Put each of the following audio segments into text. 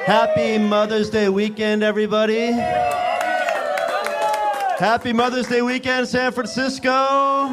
Happy Mother's Day weekend, everybody. Happy Mother's Day weekend, San Francisco.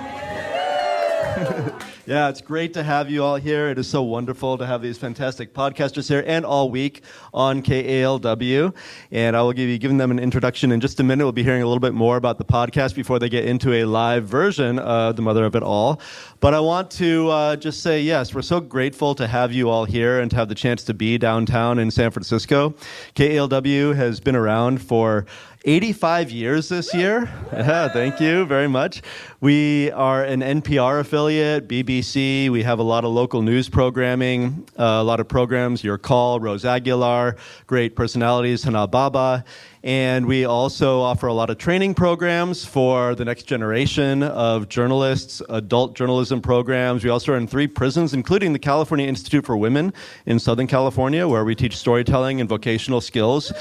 Yeah, it's great to have you all here. It is so wonderful to have these fantastic podcasters here and all week on KALW. And I will give them an introduction in just a minute. We'll be hearing a little bit more about the podcast before they get into a live version of The Mother of It All. But I want to just say, yes, we're so grateful to have you all here and to have the chance to be downtown in San Francisco. KALW has been around for 85 years this year. Yeah, thank you very much. We are an NPR affiliate, BBC. We have a lot of local news programming, a lot of programs, Your Call, Rose Aguilar, great personalities, Hana Baba. And we also offer a lot of training programs for the next generation of journalists, adult journalism programs. We also are in 3 prisons, including the California Institute for Women in Southern California, where we teach storytelling and vocational skills.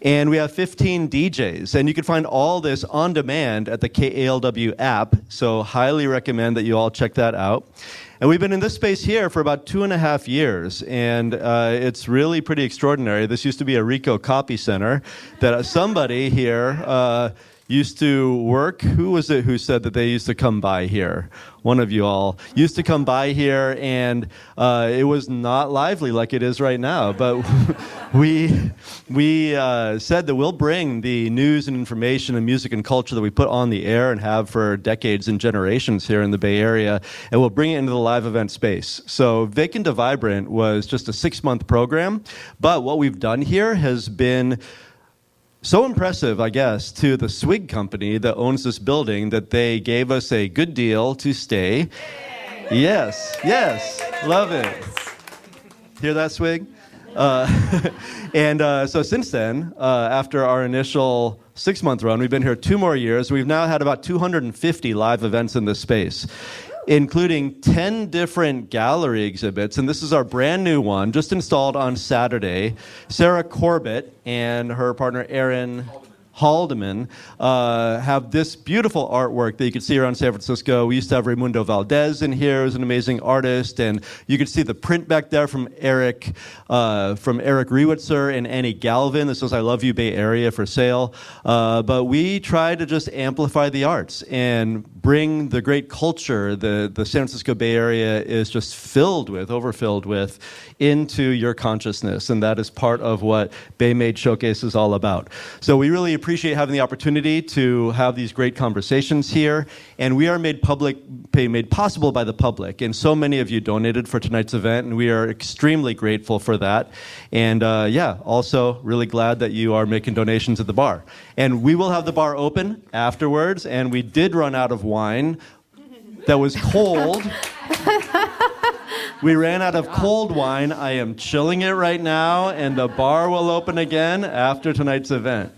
And we have 15 DJs. And you can find all this on demand at the KALW app. So highly recommend that you all check that out. And we've been in this space here for about 2.5 years, and it's really pretty extraordinary. This used to be a Ricoh copy center that somebody here used to work. Who was it who said that they used to come by here? One of you all used to come by here, and it was not lively like it is right now. But we said that we'll bring the news and information and music and culture that we put on the air and have for decades and generations here in the Bay Area, and we'll bring it into the live event space. So Vacant to Vibrant was just a 6-month program, but what we've done here has been so impressive, I guess, to the Swig company that owns this building that they gave us a good deal to stay. Yes, love it. Hear that, Swig? So since then, after our initial 6-month run, we've been here 2 more years. We've now had about 250 live events in this space, including 10 different gallery exhibits, and this is our brand new one, just installed on Saturday. Sarah Corbett and her partner Erin Haldeman have this beautiful artwork that you can see around San Francisco. We used to have Raimundo Valdez in here, who's an amazing artist, and you can see the print back there from Eric Rewitzer and Annie Galvin. This was I Love You Bay Area for sale. But we try to just amplify the arts and bring the great culture the San Francisco Bay Area is just overfilled with, into your consciousness, and that is part of what Bay Made Showcase is all about. So we really appreciate having the opportunity to have these great conversations here, and we are made possible by the public, and so many of you donated for tonight's event, and we are extremely grateful for that. And also really glad that you are making donations at the bar. And we will have the bar open afterwards, and we did run out of wine that was cold. We ran out of cold wine. I am chilling it right now, and the bar will open again after tonight's event.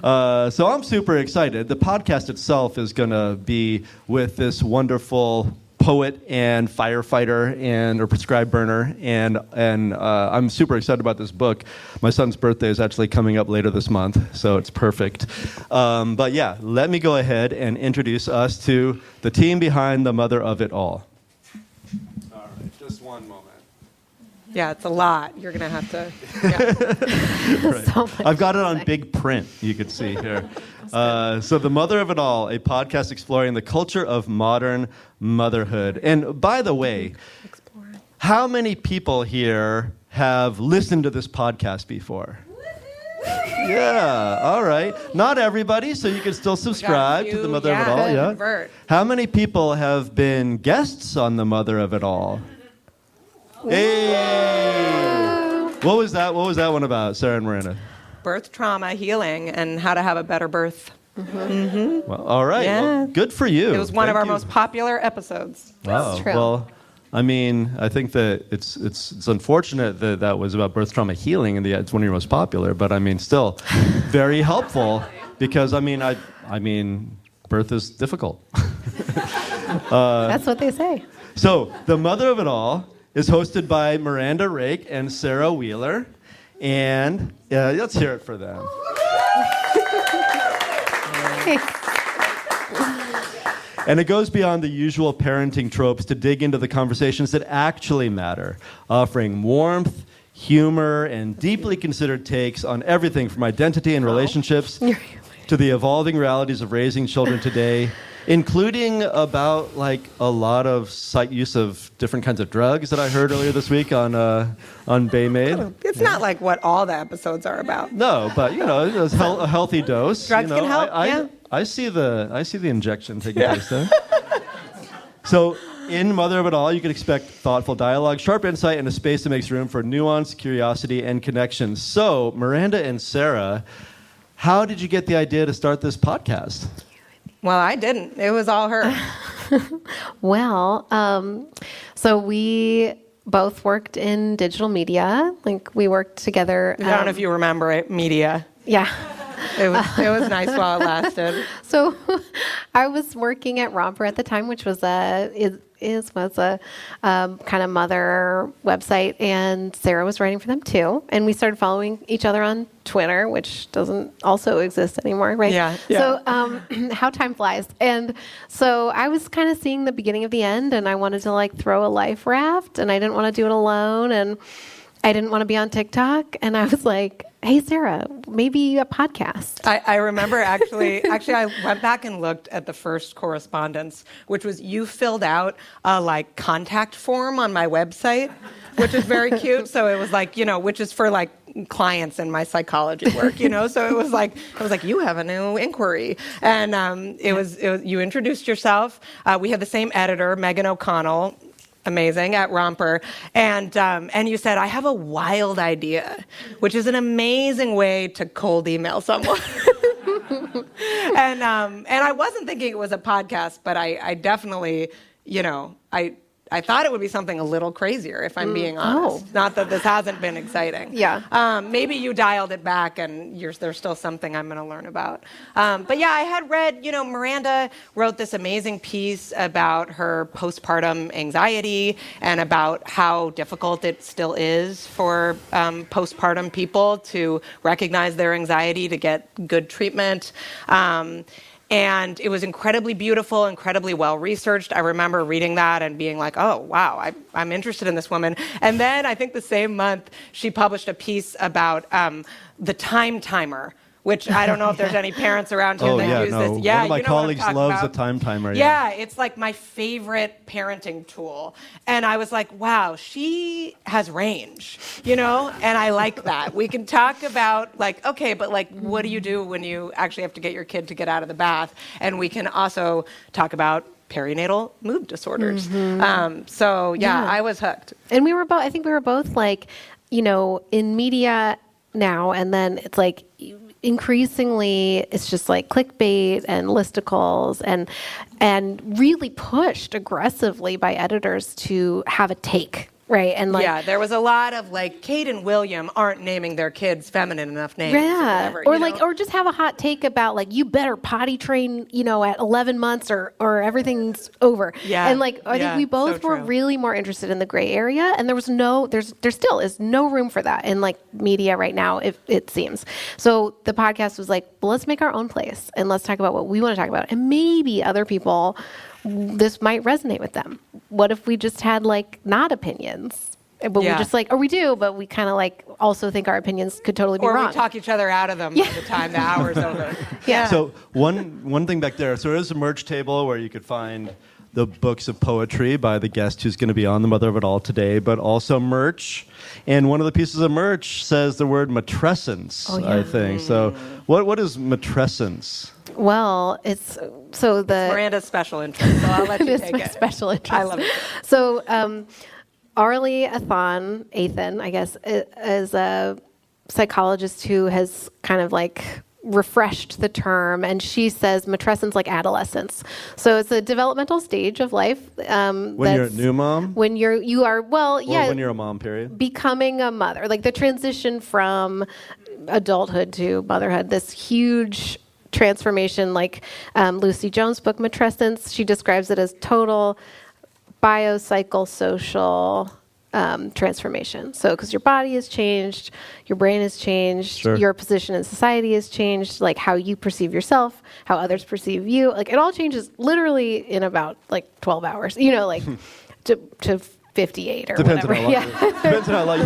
So I'm super excited. The podcast itself is going to be with this wonderful poet and firefighter and a prescribed burner, and I'm super excited about this book. My son's birthday is actually coming up later this month, so it's perfect. But yeah, let me go ahead and introduce us to the team behind The Mother of It All. Just one moment. Yeah, it's a lot. You're going to have to... Yeah. Right. So I've got it on big print, you could see here. So The Mother of It All, a podcast exploring the culture of modern motherhood. And by the way, how many people here have listened to this podcast before? Yeah, all right. Not everybody, so you can still subscribe to The Mother of It All. Yeah. Convert. How many people have been guests on The Mother of It All? Hey! What was that one about, Sarah and Miranda? Birth trauma healing and how to have a better birth. Mm-hmm. Well, all right. Yeah. Well, good for you. It was one of our most popular episodes. Wow. That's true. Well, I mean, I think that it's unfortunate that that was about birth trauma healing and it's one of your most popular, but I mean, still very helpful because I mean, birth is difficult. That's what they say. So, The Mother of It All is hosted by Miranda Rake and Sarah Wheeler, and let's hear it for them. And it goes beyond the usual parenting tropes to dig into the conversations that actually matter, offering warmth, humor, and deeply considered takes on everything from identity and relationships to the evolving realities of raising children today, including about like a lot of use of different kinds of drugs that I heard earlier this week on Baymade. It's not like what all the episodes are about. No, but it's a healthy dose. Drugs can help. I see the injection taking place there. So, in Mother of It All, you can expect thoughtful dialogue, sharp insight, and a space that makes room for nuance, curiosity, and connection. So, Miranda and Sarah, how did you get the idea to start this podcast? Well, I didn't. It was all her. Well, so we both worked in digital media. Like we worked together. I don't know if you remember it, media. Yeah. It was nice while it lasted. So I was working at Romper at the time, which was a kind of mother website, and Sarah was writing for them too. And we started following each other on Twitter, which doesn't also exist anymore, right? Yeah. So how time flies. And so I was kind of seeing the beginning of the end, and I wanted to like throw a life raft, and I didn't want to do it alone, and I didn't want to be on TikTok. And I was like, hey, Sarah, maybe a podcast. I remember actually, I went back and looked at the first correspondence, which was you filled out a like contact form on my website, which is very cute. So it was like, which is for like clients in my psychology work, So it was like, I was like, you have a new inquiry. And it was you introduced yourself. We had the same editor, Megan O'Connell. Amazing, at Romper, and you said, I have a wild idea, which is an amazing way to cold email someone. and I wasn't thinking it was a podcast, but I definitely, I thought it would be something a little crazier, if I'm being honest. Not that this hasn't been exciting. Yeah. Maybe you dialed it back, and there's still something I'm going to learn about. But yeah, I had read, Miranda wrote this amazing piece about her postpartum anxiety and about how difficult it still is for postpartum people to recognize their anxiety, to get good treatment. And it was incredibly beautiful, incredibly well-researched. I remember reading that and being like, oh, wow, I'm interested in this woman. And then I think the same month, she published a piece about the time timer, which I don't know if there's any parents around here that use this. Yeah, one of my colleagues loves a time timer. Yeah, it's like my favorite parenting tool. And I was like, wow, she has range, and I like that. We can talk about like, okay, but like, what do you do when you actually have to get your kid to get out of the bath? And we can also talk about perinatal mood disorders. So yeah, I was hooked. And we were both, I think we were both like, in media now, and then it's like, increasingly, it's just like clickbait and listicles and really pushed aggressively by editors to have a take, right? And like, yeah, there was a lot of like Kate and William aren't naming their kids feminine enough names. Yeah, or whatever, or just have a hot take about like you better potty train, at 11 months or everything's over. Yeah, and like I think we both were really more interested in the gray area, and there still is no room for that in like media right now, if it seems. So the podcast was like, well, let's make our own place and let's talk about what we want to talk about, and maybe other people, this might resonate with them. What if we just had like not opinions, but we just like, or we do, but we kind of like also think our opinions could totally be wrong. Or we talk each other out of them by the time the hour's over. Yeah. So one thing back there. So there's a merch table where you could find the books of poetry by the guest who's going to be on the Mother of It All today, but also merch. And one of the pieces of merch says the word matrescence, I think. So what is matrescence? Well, it's Miranda's special interest, so I'll let you take it. Special interest. I love it. So Arlie Athan, I guess, is a psychologist who has kind of like refreshed the term, and she says matrescence like adolescence. So it's a developmental stage of life. When you're a new mom? When you are, well, yeah. Or when you're a mom, period. Becoming a mother, like the transition from adulthood to motherhood, this huge transformation, like Lucy Jones' book, Matrescence, she describes it as total biopsychosocial transformation. So, because your body has changed, your brain has changed, your position in society has changed, like how you perceive yourself, how others perceive you, like it all changes literally in about like 12 hours, like to 58 or Depends whatever. on how long. Depends on how long.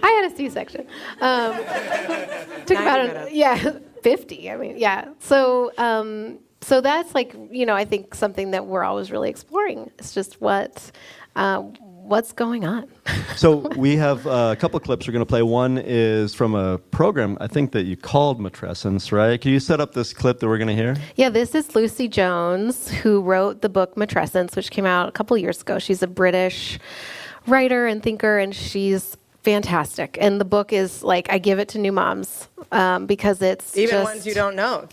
I had a C-section. Took about 50. I mean, yeah. So that's like, I think something that we're always really exploring. It's just what's going on. So we have a couple clips we're going to play. One is from a program, I think, that you called Matrescence, right? Can you set up this clip that we're going to hear? Yeah, this is Lucy Jones, who wrote the book Matrescence, which came out a couple years ago. She's a British writer and thinker, and she's fantastic. And the book is like, I give it to new moms because it's even ones you don't know.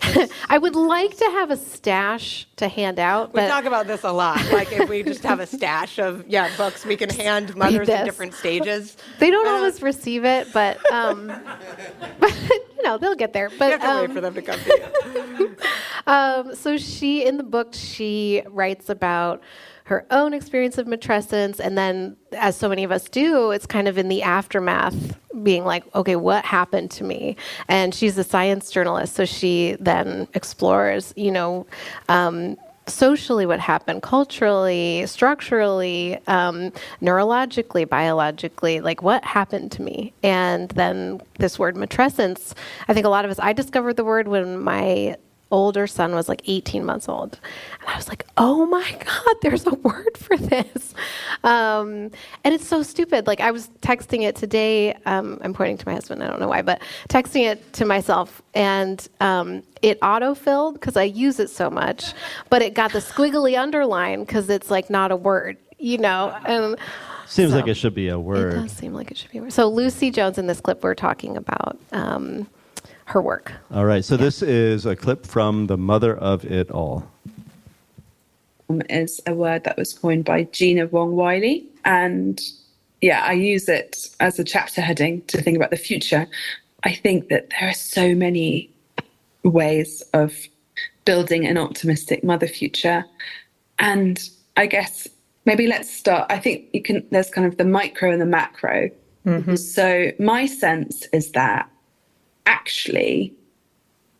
I would like to have a stash to hand out. We talk about this a lot. Like if we just have a stash of books we can hand mothers in different stages. They don't always receive it, but they'll get there. But you have to wait for them to come to you. So in the book, she writes about her own experience of matrescence, and then, as so many of us do, it's kind of in the aftermath, being like, okay, what happened to me? And she's a science journalist, so she then explores, socially what happened, culturally, structurally, neurologically, biologically, like what happened to me? And then this word matrescence, I think a lot of us, I discovered the word when my older son was like 18 months old. And I was like, oh my God, there's a word for this. And it's so stupid. Like I was texting it today. I'm pointing to my husband. I don't know why, but texting it to myself, and it auto-filled because I use it so much, but it got the squiggly underline because it's like not a word, and seems like it should be a word. It does seem like it should be a word. So Lucy Jones, in this clip, we're talking about her work. All right, so this is a clip from The Mother of It All. Is a word that was coined by Gina Wong Wiley. And I use it as a chapter heading to think about the future. I think that there are so many ways of building an optimistic mother future. And I guess maybe let's start. I think there's kind of the micro and the macro. Mm-hmm. So my sense is that actually,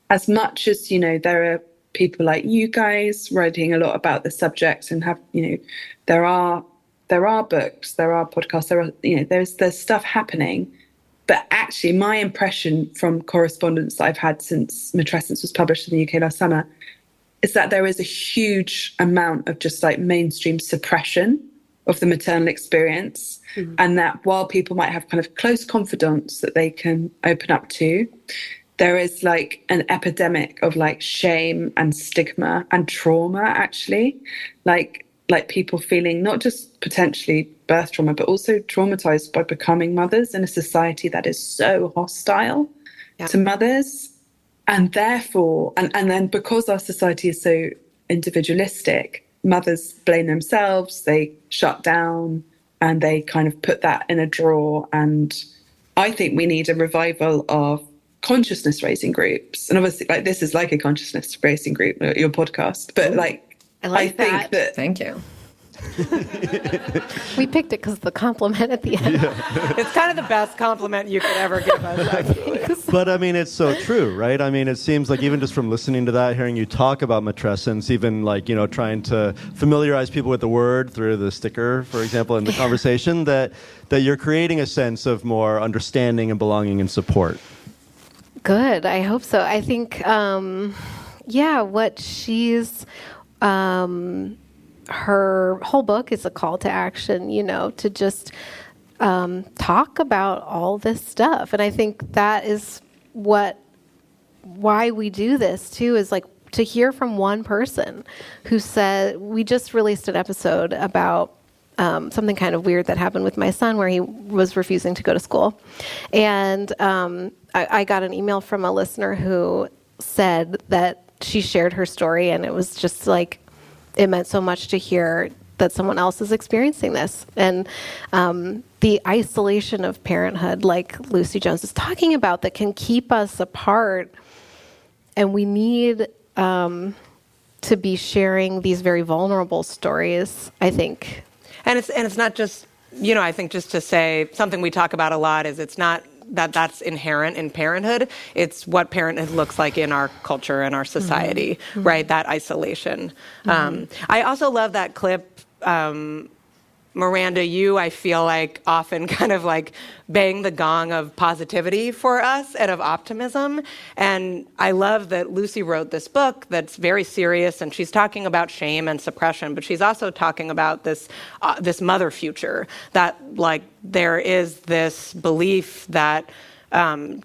as much as, there are people like you guys writing a lot about the subject and have, there are books, there are podcasts, there's stuff happening. But actually, my impression from correspondence that I've had since Matrescence was published in the UK last summer is that there is a huge amount of just like mainstream suppression of the maternal experience. Mm-hmm. And that while people might have kind of close confidants that they can open up to, there is like an epidemic of like shame and stigma and trauma, actually, like people feeling not just potentially birth trauma, but also traumatized by becoming mothers in a society that is so hostile to mothers. And therefore, and then because our society is so individualistic, mothers blame themselves, they shut down, and they kind of put that in a drawer. And I think we need a revival of consciousness raising groups. And obviously, like, this is like a consciousness raising group, your podcast, but I think that. Thank you. We picked it because of the compliment at the end. Yeah. It's kind of the best compliment you could ever give us. But I mean, it's so true, right? I mean, it seems like even just from listening to that, hearing you talk about matrescence, even like, trying to familiarize people with the word through the sticker, for example, in the conversation, that you're creating a sense of more understanding and belonging and support. Good. I hope so. I think, what she's... her whole book is a call to action, to just talk about all this stuff. And I think that is why we do this too, is like to hear from one person who said, we just released an episode about something kind of weird that happened with my son where he was refusing to go to school. And I got an email from a listener who said that she shared her story, and it was just like, it meant so much to hear that someone else is experiencing this. And the isolation of parenthood, like Lucy Jones is talking about, that can keep us apart. And we need to be sharing these very vulnerable stories, I think. And it's not just, I think just to say something we talk about a lot is it's not that's inherent in parenthood. It's what parenthood looks like in our culture and our society, right? That isolation. I also love that clip. Miranda, I feel like often kind of like bang the gong of positivity for us and of optimism. And I love that Lucy wrote this book that's very serious, and she's talking about shame and suppression, but she's also talking about this mother future, that like there is this belief that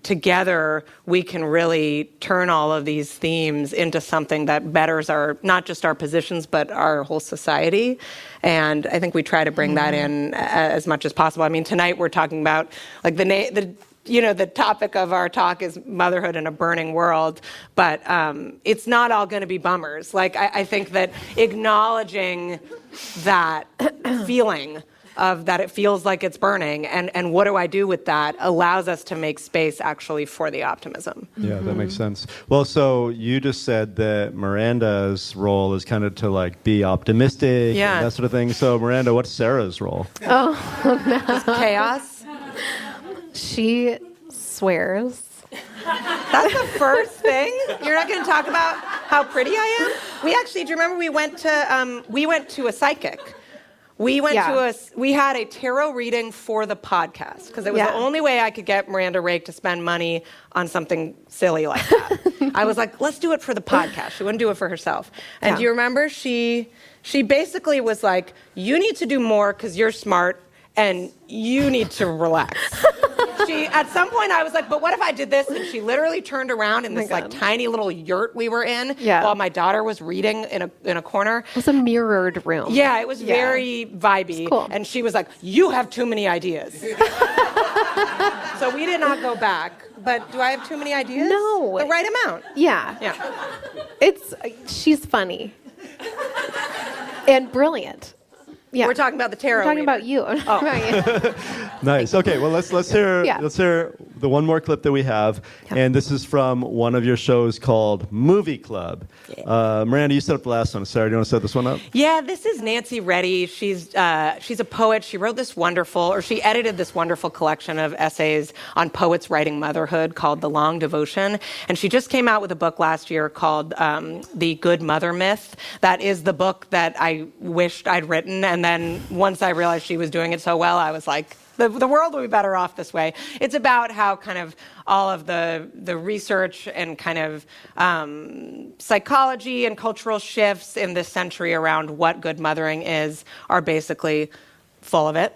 together we can really turn all of these themes into something that betters not just our positions, but our whole society. And I think we try to bring that in as much as possible. I mean, tonight we're talking about like the topic of our talk is motherhood in a burning world, but it's not all going to be bummers. Like I think that acknowledging that feeling of that it feels like it's burning and what do I do with that allows us to make space actually for the optimism. Yeah, that makes sense. Well, so you just said that Miranda's role is kind of to like be optimistic and that sort of thing. So Miranda, what's Sarah's role? Oh, no. Just chaos? She swears. That's the first thing? You're not going to talk about how pretty I am? We actually, do you remember we went to a psychic? We had a tarot reading for the podcast because it was the only way I could get Miranda Rake to spend money on something silly like that. I was like, let's do it for the podcast. She wouldn't do it for herself. And do you remember she basically was like, you need to do more because you're smart and you need to relax. At some point I was like, but what if I did this? And she literally turned around in this like tiny little yurt we were in while my daughter was reading in a corner. It was a mirrored room. Yeah, it was very vibey. Cool. And she was like, you have too many ideas. So we did not go back. But do I have too many ideas? No. The right amount. Yeah. She's funny. And brilliant. Yeah. We're talking about the tarot. We're talking about you. Nice. Okay. Well, let's hear the one more clip that we have, and this is from one of your shows called Movie Club. Miranda, you set up the last one. Sarah, do you want to set this one up? Yeah, this is Nancy Reddy. She's a poet. She she edited this wonderful collection of essays on poets writing motherhood called The Long Devotion, and she just came out with a book last year called The Good Mother Myth. That is the book that I wished I'd written, and then once I realized she was doing it so well, I was like, the world will be better off this way. It's about how kind of all of the research and kind of psychology and cultural shifts in this century around what good mothering is are basically full of it.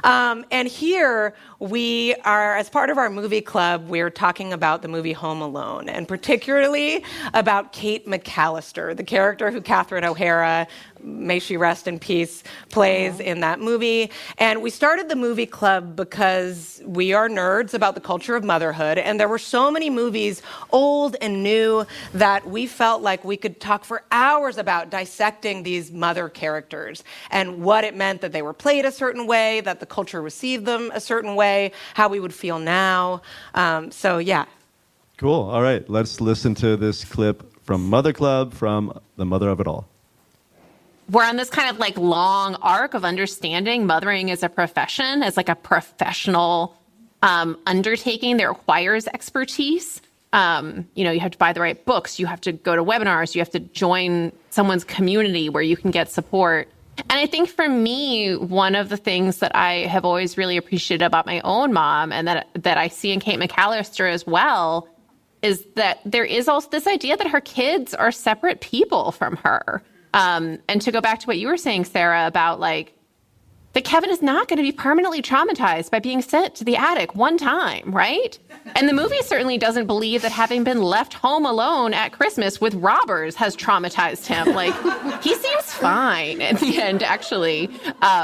And here we are, as part of our movie club, we're talking about the movie Home Alone, and particularly about Kate McAllister, the character who Catherine O'Hara, may she rest in peace, plays in that movie. And we started the movie club because we are nerds about the culture of motherhood, and there were so many movies, old and new, that we felt like we could talk for hours about dissecting these mother characters and what it meant that they were played a certain way, that the culture received them a certain way, how we would feel now. Cool. All right. Let's listen to this clip from Mother Club, from the mother of it all. We're on this kind of like long arc of understanding mothering as a profession, as like a professional undertaking that requires expertise. You have to buy the right books, you have to go to webinars, you have to join someone's community where you can get support. And I think for me, one of the things that I have always really appreciated about my own mom, and that I see in Kate McAllister as well, is that there is also this idea that her kids are separate people from her. And to go back to what you were saying, Sarah, about like, that Kevin is not going to be permanently traumatized by being sent to the attic one time, right? And the movie certainly doesn't believe that having been left home alone at Christmas with robbers has traumatized him. Like, he seems fine at the end, actually.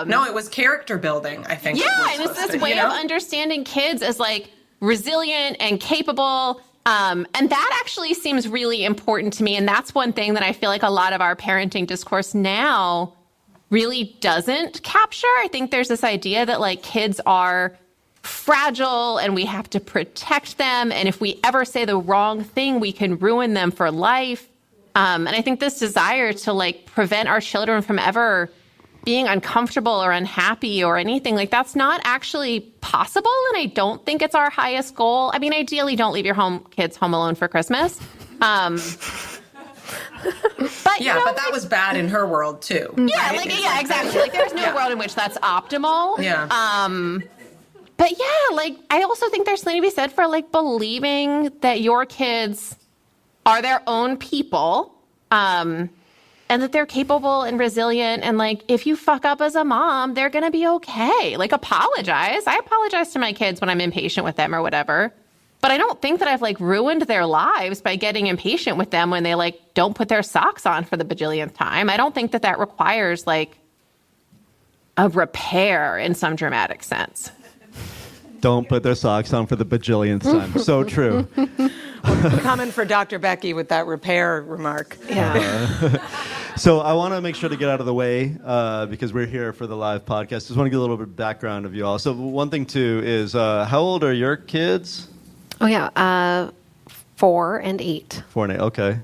No, it was character building, I think. Yeah, and it's this way of understanding kids as like resilient and capable. And that actually seems really important to me. And that's one thing that I feel like a lot of our parenting discourse now really doesn't capture. I think there's this idea that like kids are fragile and we have to protect them. And if we ever say the wrong thing, we can ruin them for life. And I think this desire to like prevent our children from ever being uncomfortable or unhappy or anything. Like, that's not actually possible, and I don't think it's our highest goal. I mean, ideally, don't leave your kids home alone for Christmas. But but that was bad in her world too. Yeah, right? Exactly. Like, there's no world in which that's optimal. Yeah. But yeah, like, I also think there's something to be said for, like, believing that your kids are their own people, and that they're capable and resilient. And, like, if you fuck up as a mom, they're going to be okay. Like, apologize. I apologize to my kids when I'm impatient with them or whatever. But I don't think that I've, like, ruined their lives by getting impatient with them when they, like, don't put their socks on for the bajillionth time. I don't think that requires, like, a repair in some dramatic sense. Don't put their socks on for the bajillionth time. So true. Coming for Dr. Becky with that repair remark. Yeah. So I want to make sure to get out of the way because we're here for the live podcast. Just want to get a little bit of background of you all. So one thing, too, is how old are your kids? Oh, yeah. 4 and 8. 4 and 8. Okay.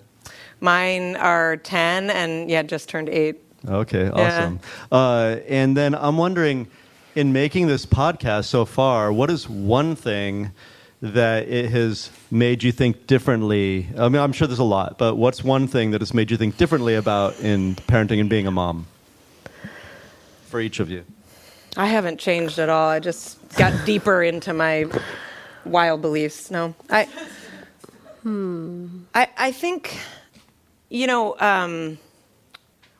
Mine are 10 and, just turned 8. Okay, awesome. Yeah. And then I'm wondering, in making this podcast so far, what is one thing that it has made you think differently? I mean, I'm sure there's a lot, but what's one thing that has made you think differently about in parenting and being a mom for each of you? I haven't changed at all. I just got deeper into my wild beliefs. No, I think,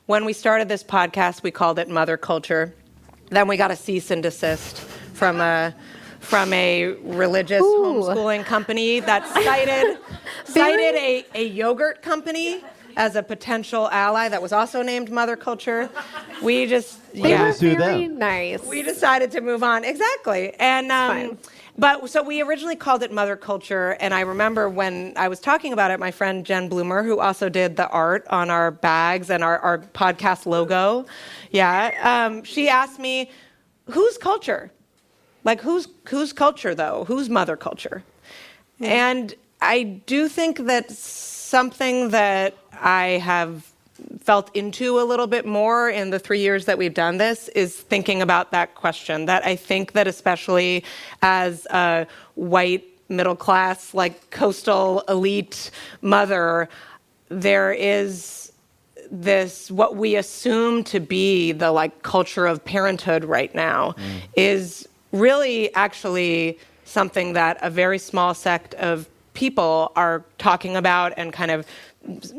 when we started this podcast, we called it Mother Culture. Then we got a cease and desist from a religious homeschooling company that cited a yogurt company as a potential ally that was also named Mother Culture. We just very nice. We decided to move on. Exactly. And so we originally called it Mother Culture, and I remember when I was talking about it, my friend Jen Bloomer, who also did the art on our bags and our podcast logo, she asked me, whose culture? Like, whose culture, though? Whose mother culture? Mm. And I do think that something that I have felt into a little bit more in the 3 years that we've done this is thinking about that question. That I think that especially as a white, middle-class, like, coastal elite mother, there is this, what we assume to be the, like, culture of parenthood right now is really actually something that a very small sect of people are talking about and kind of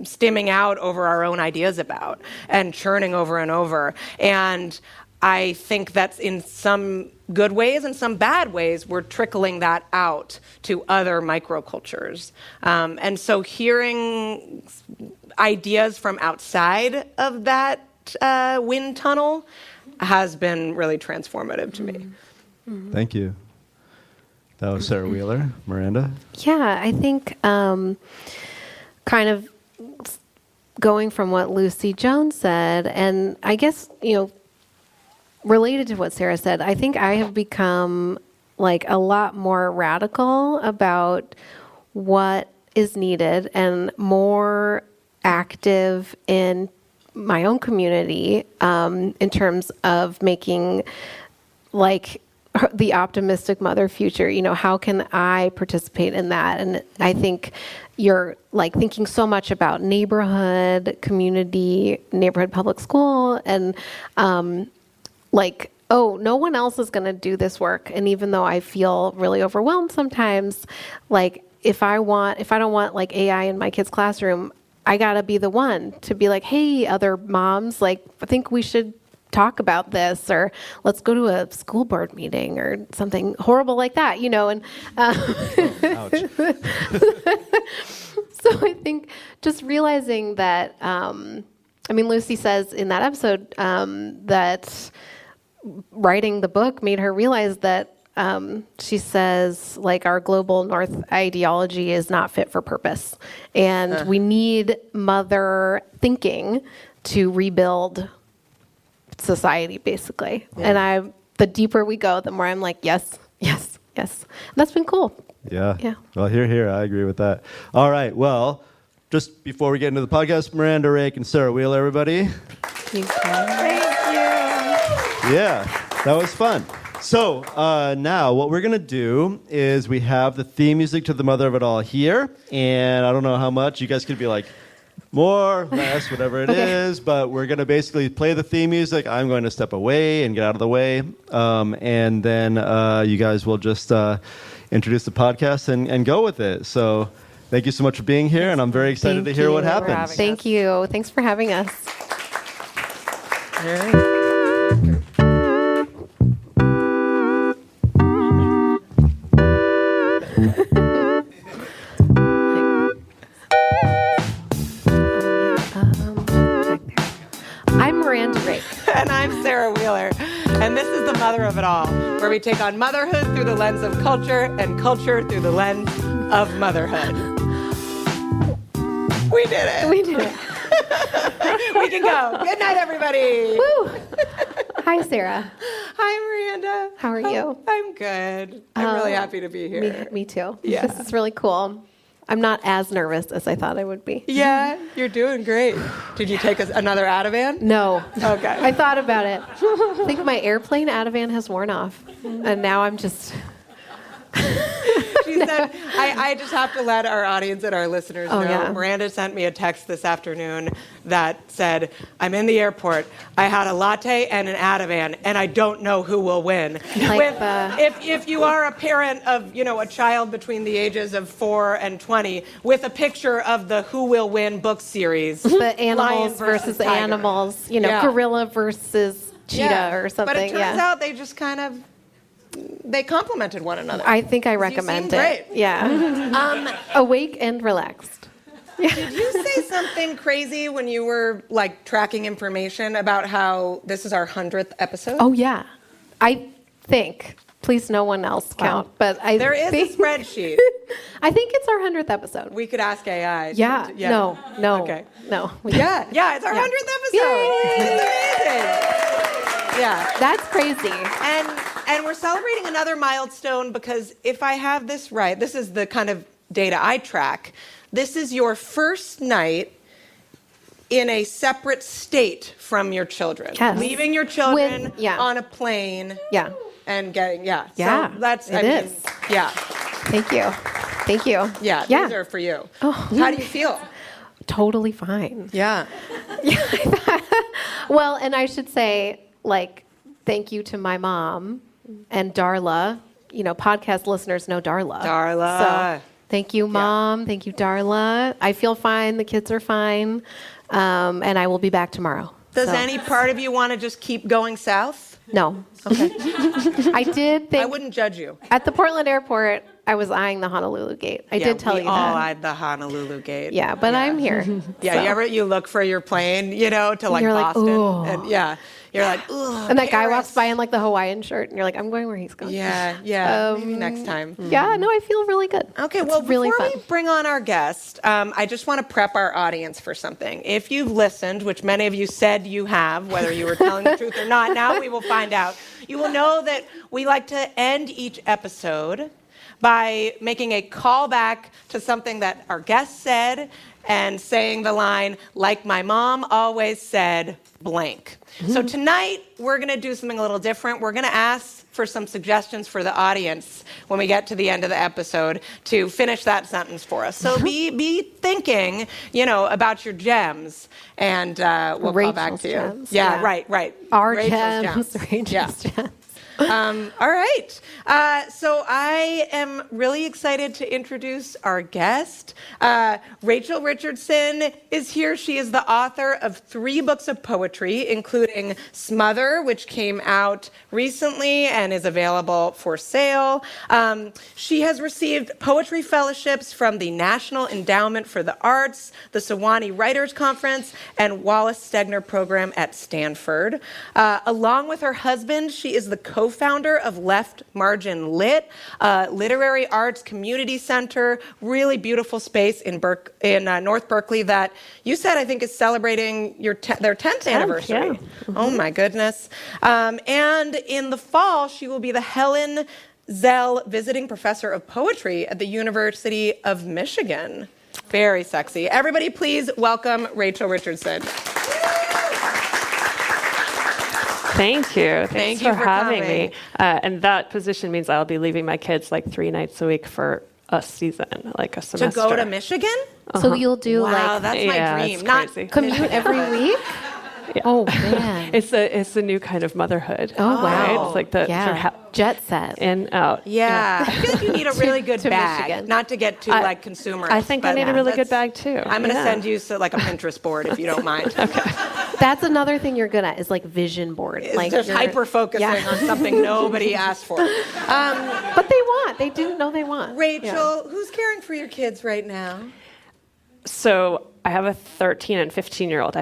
stimming out over our own ideas about and churning over and over. And I think that's in some good ways and some bad ways, we're trickling that out to other microcultures. And so hearing ideas from outside of that wind tunnel has been really transformative to me. Mm-hmm. Thank you. That was Sarah Wheeler. Miranda? Yeah, I think kind of going from what Lucy Jones said, and I guess, related to what Sarah said, I think I have become, like, a lot more radical about what is needed and more active in my own community in terms of making, like, the optimistic mother future. How can I participate in that? And I think you're, like, thinking so much about neighborhood, community, neighborhood public school, and no one else is going to do this work. And even though I feel really overwhelmed sometimes, like, if I don't want, like, AI in my kid's classroom, I got to be the one to be like, hey, other moms, like, I think we should talk about this, or let's go to a school board meeting or something horrible like that, and Ouch. So I think just realizing that, Lucy says in that episode that writing the book made her realize that she says, like, our global North ideology is not fit for purpose, and we need mother thinking to rebuild society, basically. Yeah. And the deeper we go, the more I'm like, yes. And that's been cool. Yeah. Well, here, I agree with that. All right. Well, just before we get into the podcast, Miranda Rake and Sarah Wheeler, everybody. Thank you. Thank you. Yeah, that was fun. So now what we're going to do is we have the theme music to The Mother of It All here. And I don't know how much. You guys could be like, more, less, whatever it is. But we're going to basically play the theme music. I'm going to step away and get out of the way. And then you guys will just introduce the podcast and go with it. So thank you so much for being here. And I'm very excited to hear what happens. Thank you. Thanks for having us. All right. I'm Miranda Rake. And I'm Sarah Wheeler. And this is The Mother of It All, where we take on motherhood through the lens of culture and culture through the lens of motherhood. We did it. We did it. We can go. Good night, everybody. Woo. Hi, Sarah. Hi, Miranda. How are you? I'm good. I'm really happy to be here. Me too. Yeah. This is really cool. I'm not as nervous as I thought I would be. Yeah, you're doing great. Did you take another Ativan? No. Okay. I thought about it. I think my airplane Ativan has worn off. And now I'm just... She said, I just have to let our audience and our listeners know. Yeah. Miranda sent me a text this afternoon that said, I'm in the airport. I had a latte and an Ativan, and I don't know who will win. If you are a parent of, a child between the ages of 4 and 20, with a picture of the Who Will Win book series. The animals Lion versus tiger. animals, Yeah. gorilla versus cheetah or something. But it turns out they just kind of, they complemented one another. I think I recommend seem it. great. Yeah. Awake and relaxed. Did you say something crazy when you were tracking information about how this is our 100th episode? Oh yeah. I think. Please, no one else count. But There is think, a spreadsheet. I think it's our 100th episode. We could ask AI. Yeah. No. Okay. No. Yeah, it's our 100th episode. It's amazing. Yeah. That's crazy. And we're celebrating another milestone because if I have this right, this is the kind of data I track. This is your first night in a separate state from your children. Yes. Leaving your children Yeah. on a plane. Yeah. And getting, Yeah. So that's, It is. Yeah. Thank you. Thank you. Yeah. These are for you. Oh. How do you feel? Totally fine. Yeah. Well, and I should say, thank you to my mom and Darla. Podcast listeners know Darla. Darla. So thank you, Mom. Thank you, Darla. I feel fine. The kids are fine. And I will be back tomorrow. Does any part of you want to just keep going south? No. Okay. I did think... I wouldn't judge you. At the Portland airport, I was eyeing the Honolulu gate. I did tell you We all that. eyed the Honolulu gate. Yeah, but I'm here. Yeah, so. you look for your plane, to You're like, Boston. ooh. And you're like, ugh. And that guy Paris. walks by in the Hawaiian shirt, and you're like, I'm going where he's going. Yeah. Maybe next time. Yeah, no, I feel really good. Okay, it's well, really before fun. we bring on our guest, I just want to prep our audience for something. If you've listened, which many of you said you have, whether you were telling the truth or not, now we will find out. You will know that we like to end each episode by making a callback to something that our guest said and saying the line, like my mom always said, blank. So tonight, we're going to do something a little different. We're going to ask for some suggestions for the audience when we get to the end of the episode to finish that sentence for us. So be thinking, about your gems, and we'll call back to you. Gems, yeah, right. Our Rachel's gems. Rachel's gems. All right. So I am really excited to introduce our guest. Rachel Richardson is here. She is the author of 3 books of poetry, including Smother, which came out recently and is available for sale. She has received poetry fellowships from the National Endowment for the Arts, the Sewanee Writers Conference, and Wallace Stegner Program at Stanford. Along with her husband, she is the co-founder of Left Margin Lit, literary arts community center, really beautiful space in North Berkeley that you said I think is celebrating their 10th anniversary. Yeah. Oh my goodness. And in the fall, she will be the Helen Zell Visiting Professor of Poetry at the University of Michigan. Very sexy. Everybody please welcome Rachel Richardson. Thank you. Thank Thanks you for for having coming. me. And that position means I'll be leaving my kids like 3 nights a week for a season, like a To semester. go to Michigan? So you'll do Wow, like that's my Yeah, dream. it's Not crazy. commute every week? Yeah. Oh man. It's a new kind of motherhood. Oh, wow. Right? It's like the sort of Jet set. in, out. Yeah. I feel like you need a really good to bag. Michigan. Not to get too like consumerist. I think I but need a really good let's- bag too. I'm going to Yeah. send you like a Pinterest board if you don't mind. That's another thing you're good at is like vision board. It's Like just you're- hyper focusing Yeah. on something nobody asked for. But they want. They do know they want. Rachel, who's caring for your kids right now? So I have a 13 and 15-year-old.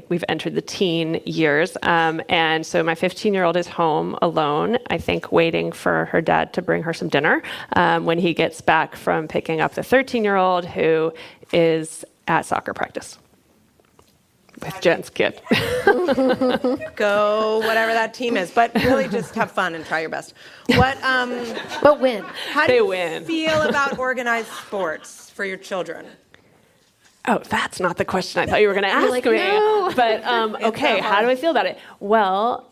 We've entered the teen years. And so my 15-year-old is home alone, I think waiting for her dad to bring her some dinner when he gets back from picking up the 13-year-old who is at soccer practice with Jen's kid. Go whatever that team is, but really just have fun and try your best. What? But win. How do They you win. feel about organized sports for your children? Oh, that's not the question I thought you were going to ask like, me. no. But okay, how do I feel about it? Well,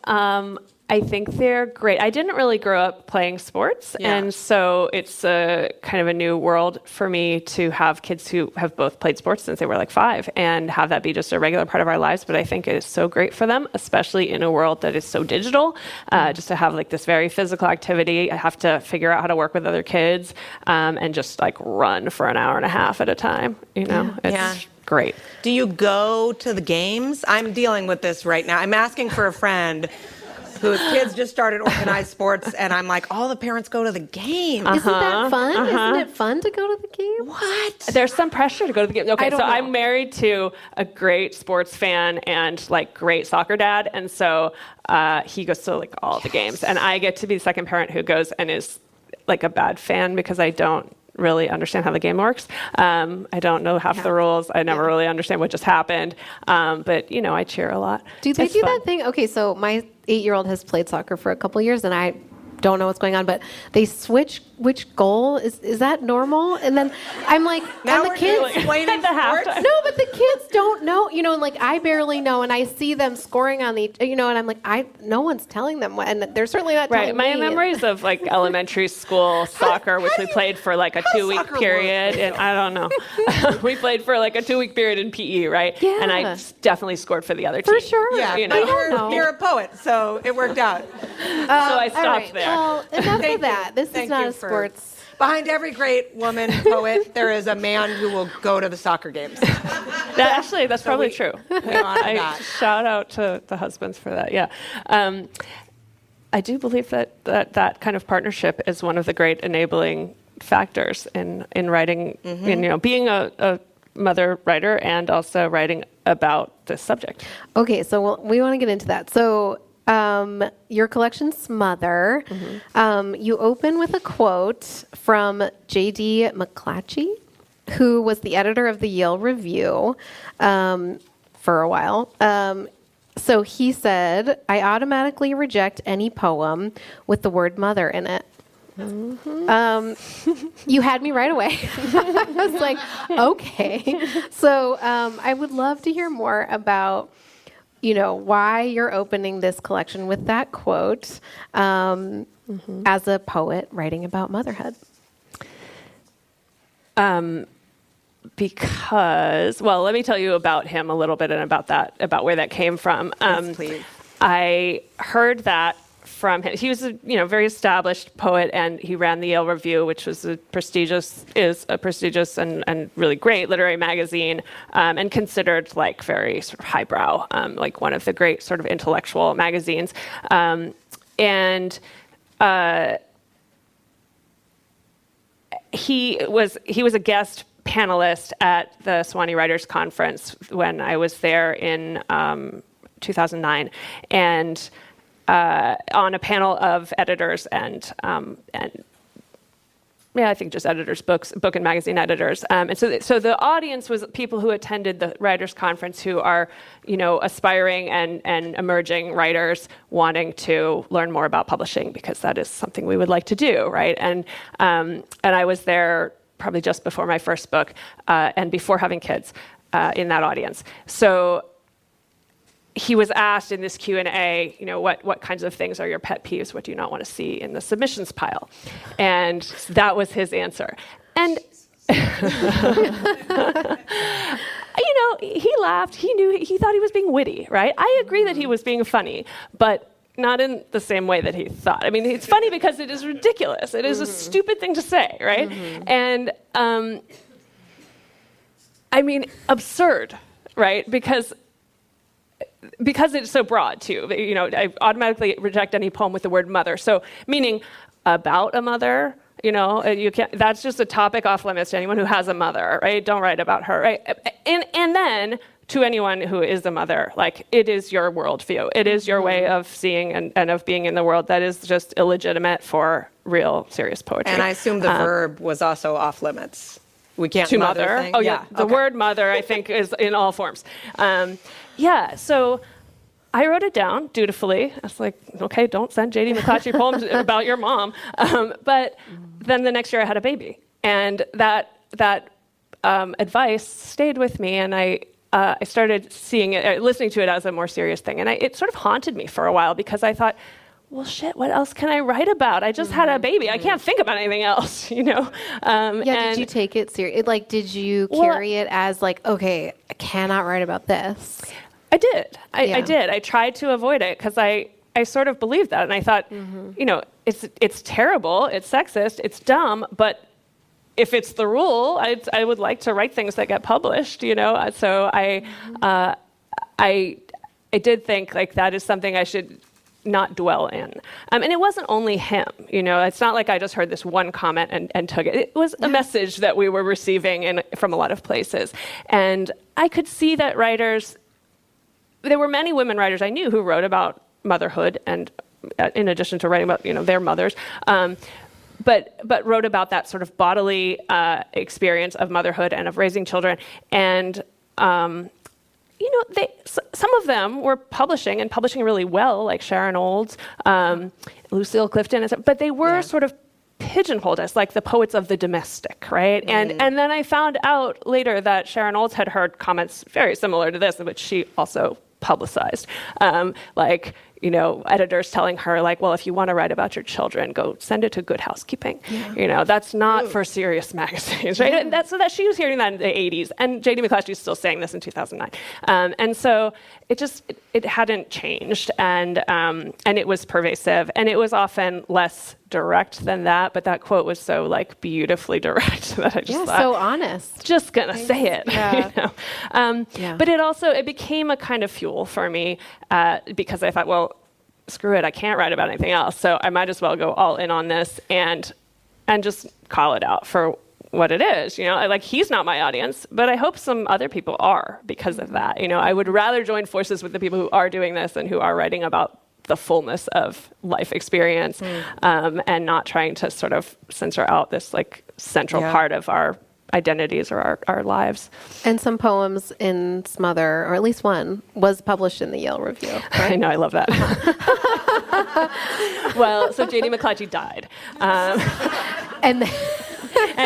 I think they're great. I didn't really grow up playing sports, Yeah. and so it's a kind of a new world for me to have kids who have both played sports since they were like 5 and have that be just a regular part of our lives. But I think it is so great for them, especially in a world that is so digital, just to have like this very physical activity. I have to figure out how to work with other kids and just like run for an hour and a half at a time. You know, it's Yeah. great. Do you go to the games? I'm dealing with this right now. I'm asking for a friend whose kids just started organized sports, and I'm like, all the parents go to the game. Isn't that fun? Isn't it fun to go to the game? What? There's some pressure to go to the game. Okay, I don't so know. I'm married to a great sports fan and like great soccer dad, and so he goes to like all the games, and I get to be the second parent who goes and is like a bad fan because I don't really understand how the game works. I don't know half the rules. I never really understand what just happened. But you know, I cheer a lot. Do they It's do fun. that thing? Okay, so my 8-year-old has played soccer for a couple years, and I don't know what's going on, but they switch which goal. Is that normal? And then I'm like, Now and the we're kids. explaining The sports? halftime. No, but the kids don't know, you know, and like I barely know, and I see them scoring on the, you know, and I'm like, no one's telling them what, and they're certainly not Right. telling My me. memories of like elementary school soccer, which we played for like a does 2-week soccer work period, for and I don't know. We played for like a 2-week period in PE, right? Yeah. And I definitely scored for the other team. For sure. Yeah, You but know. don't know. you're a poet, so it worked out. So I stopped All right, there. well, enough Thank of that. you. This Thank is not you a for- sports. Behind every great woman poet, there is a man who will go to the soccer games. That's probably true. We honor I that. shout out to the husbands for that. Yeah. I do believe that kind of partnership is one of the great enabling factors in writing, in, you know, being a mother writer and also writing about this subject. Okay, so we want to get into that. So your collection's Mother. You open with a quote from J.D. McClatchy, who was the editor of the Yale Review for a while. So he said, I automatically reject any poem with the word mother in it. You had me right away. I was like, okay. So I would love to hear more about, you know, why you're opening this collection with that quote as a poet writing about motherhood. Because, well, let me tell you about him a little bit and about where that came from. Yes, please. I heard that from him. He was a very established poet, and he ran the Yale Review, which was a prestigious and really great literary magazine, and considered like very sort of highbrow, like one of the great sort of intellectual magazines. He was a guest panelist at the Sewanee Writers Conference when I was there in 2009, and on a panel of editors and I think just editors, book and magazine editors. And so the audience was people who attended the Writers Conference who are, aspiring and emerging writers wanting to learn more about publishing because that is something we would like to do, right? And I was there probably just before my first book and before having kids in that audience. So he was asked in this Q&A, what kinds of things are your pet peeves? What do you not want to see in the submissions pile? And that was his answer. And he laughed. He thought he was being witty, right? I agree that he was being funny, but not in the same way that he thought. I mean, it's funny because it is ridiculous. It is a stupid thing to say, right? And absurd, right? Because it's so broad too. I automatically reject any poem with the word mother. So meaning about a mother, you can't. That's just a topic off limits to anyone who has a mother, right? Don't write about her, right? And then to anyone who is a mother, like, it is your worldview. It is your way of seeing and of being in the world that is just illegitimate for real, serious poetry. And I assume the verb was also off limits. We can't to mother. Thing. Oh yeah, the word mother, I think, is in all forms. So I wrote it down dutifully. I was like, okay, don't send J.D. McClatchy poems about your mom. But then the next year I had a baby, and that advice stayed with me, and I started seeing it, listening to it as a more serious thing, and it sort of haunted me for a while because I thought, well, shit, what else can I write about? I just had a baby. I can't think about anything else, did you take it serious? Like, did you carry it as like, okay, I cannot write about this? I did. I did. I tried to avoid it because I sort of believed that. And I thought, it's terrible, it's sexist, it's dumb, but if it's the rule, I would like to write things that get published, So I did think like that is something I should not dwell in. And it wasn't only him, it's not like I just heard this one comment and took it. It was a message that we were receiving from a lot of places. And I could see that there were many women writers I knew who wrote about motherhood, and in addition to writing about, their mothers, but wrote about that sort of bodily experience of motherhood and of raising children. And some of them were publishing really well, like Sharon Olds, Lucille Clifton, but they were sort of pigeonholed as like the poets of the domestic, right? And then I found out later that Sharon Olds had heard comments very similar to this, which she also publicized, editors telling her like, well, if you want to write about your children, go send it to Good Housekeeping. That's not for serious magazines, right? And so that she was hearing that in the 80s, and J.D. McClatchy is still saying this in 2009. And so it hadn't changed, and it was pervasive, and it was often less direct than that, but that quote was so like beautifully direct that I just thought, so honest. Just gonna say it. But it became a kind of fuel for me because I thought, well, screw it, I can't write about anything else, so I might as well go all in on this and just call it out for what it is. Like, he's not my audience, but I hope some other people are because of that. I would rather join forces with the people who are doing this and who are writing about the fullness of life experience, and not trying to sort of censor out this like central part of our identities or our lives. And some poems in Smother, or at least one, was published in the Yale Review. Right? I know, I love that. Well, so J.D. McClatchy died. And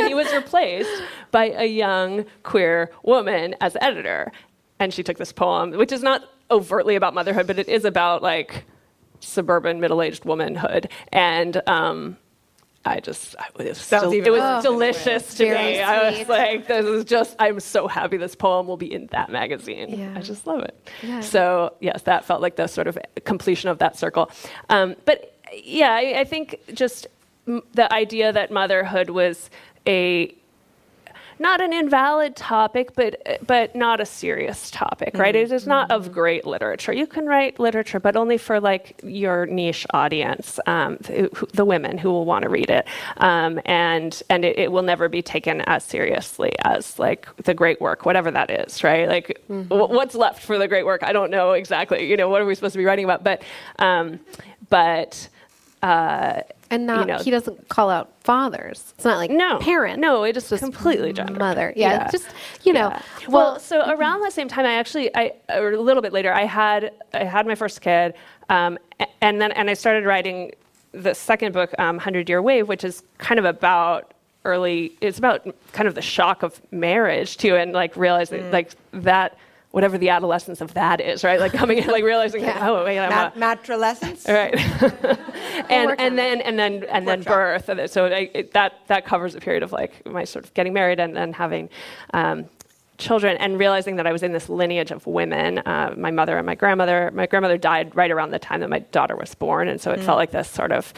he was replaced by a young queer woman as editor. And she took this poem, which is not overtly about motherhood, but it is about like suburban middle-aged womanhood. And it was delicious to me. I was like, I'm so happy this poem will be in that magazine. Yeah. I just love it. Yeah. So yes, that felt like the sort of completion of that circle. But yeah, I think just the idea that motherhood was not an invalid topic, but not a serious topic, right? It is not of great literature. You can write literature, but only for like your niche audience, the women who will want to read it, and it will never be taken as seriously as like the great work, whatever that is, right? Like what's left for the great work? I don't know exactly. What are we supposed to be writing about? And not, he doesn't call out fathers. It's not like parent. No, it is just completely gender. Mother. Just, Well, so around the same time, or a little bit later, I had my first kid, and I started writing the second book, 100-Year Wave, which is kind of about it's about kind of the shock of marriage too, and like realizing like that whatever the adolescence of that is, right? Like coming in, like realizing, oh wait, I'm matrolescence, right? and then birth. And so that covers a period of like my sort of getting married and then having children, and realizing that I was in this lineage of women. My mother and my grandmother. My grandmother died right around the time that my daughter was born, and so it felt like this sort of.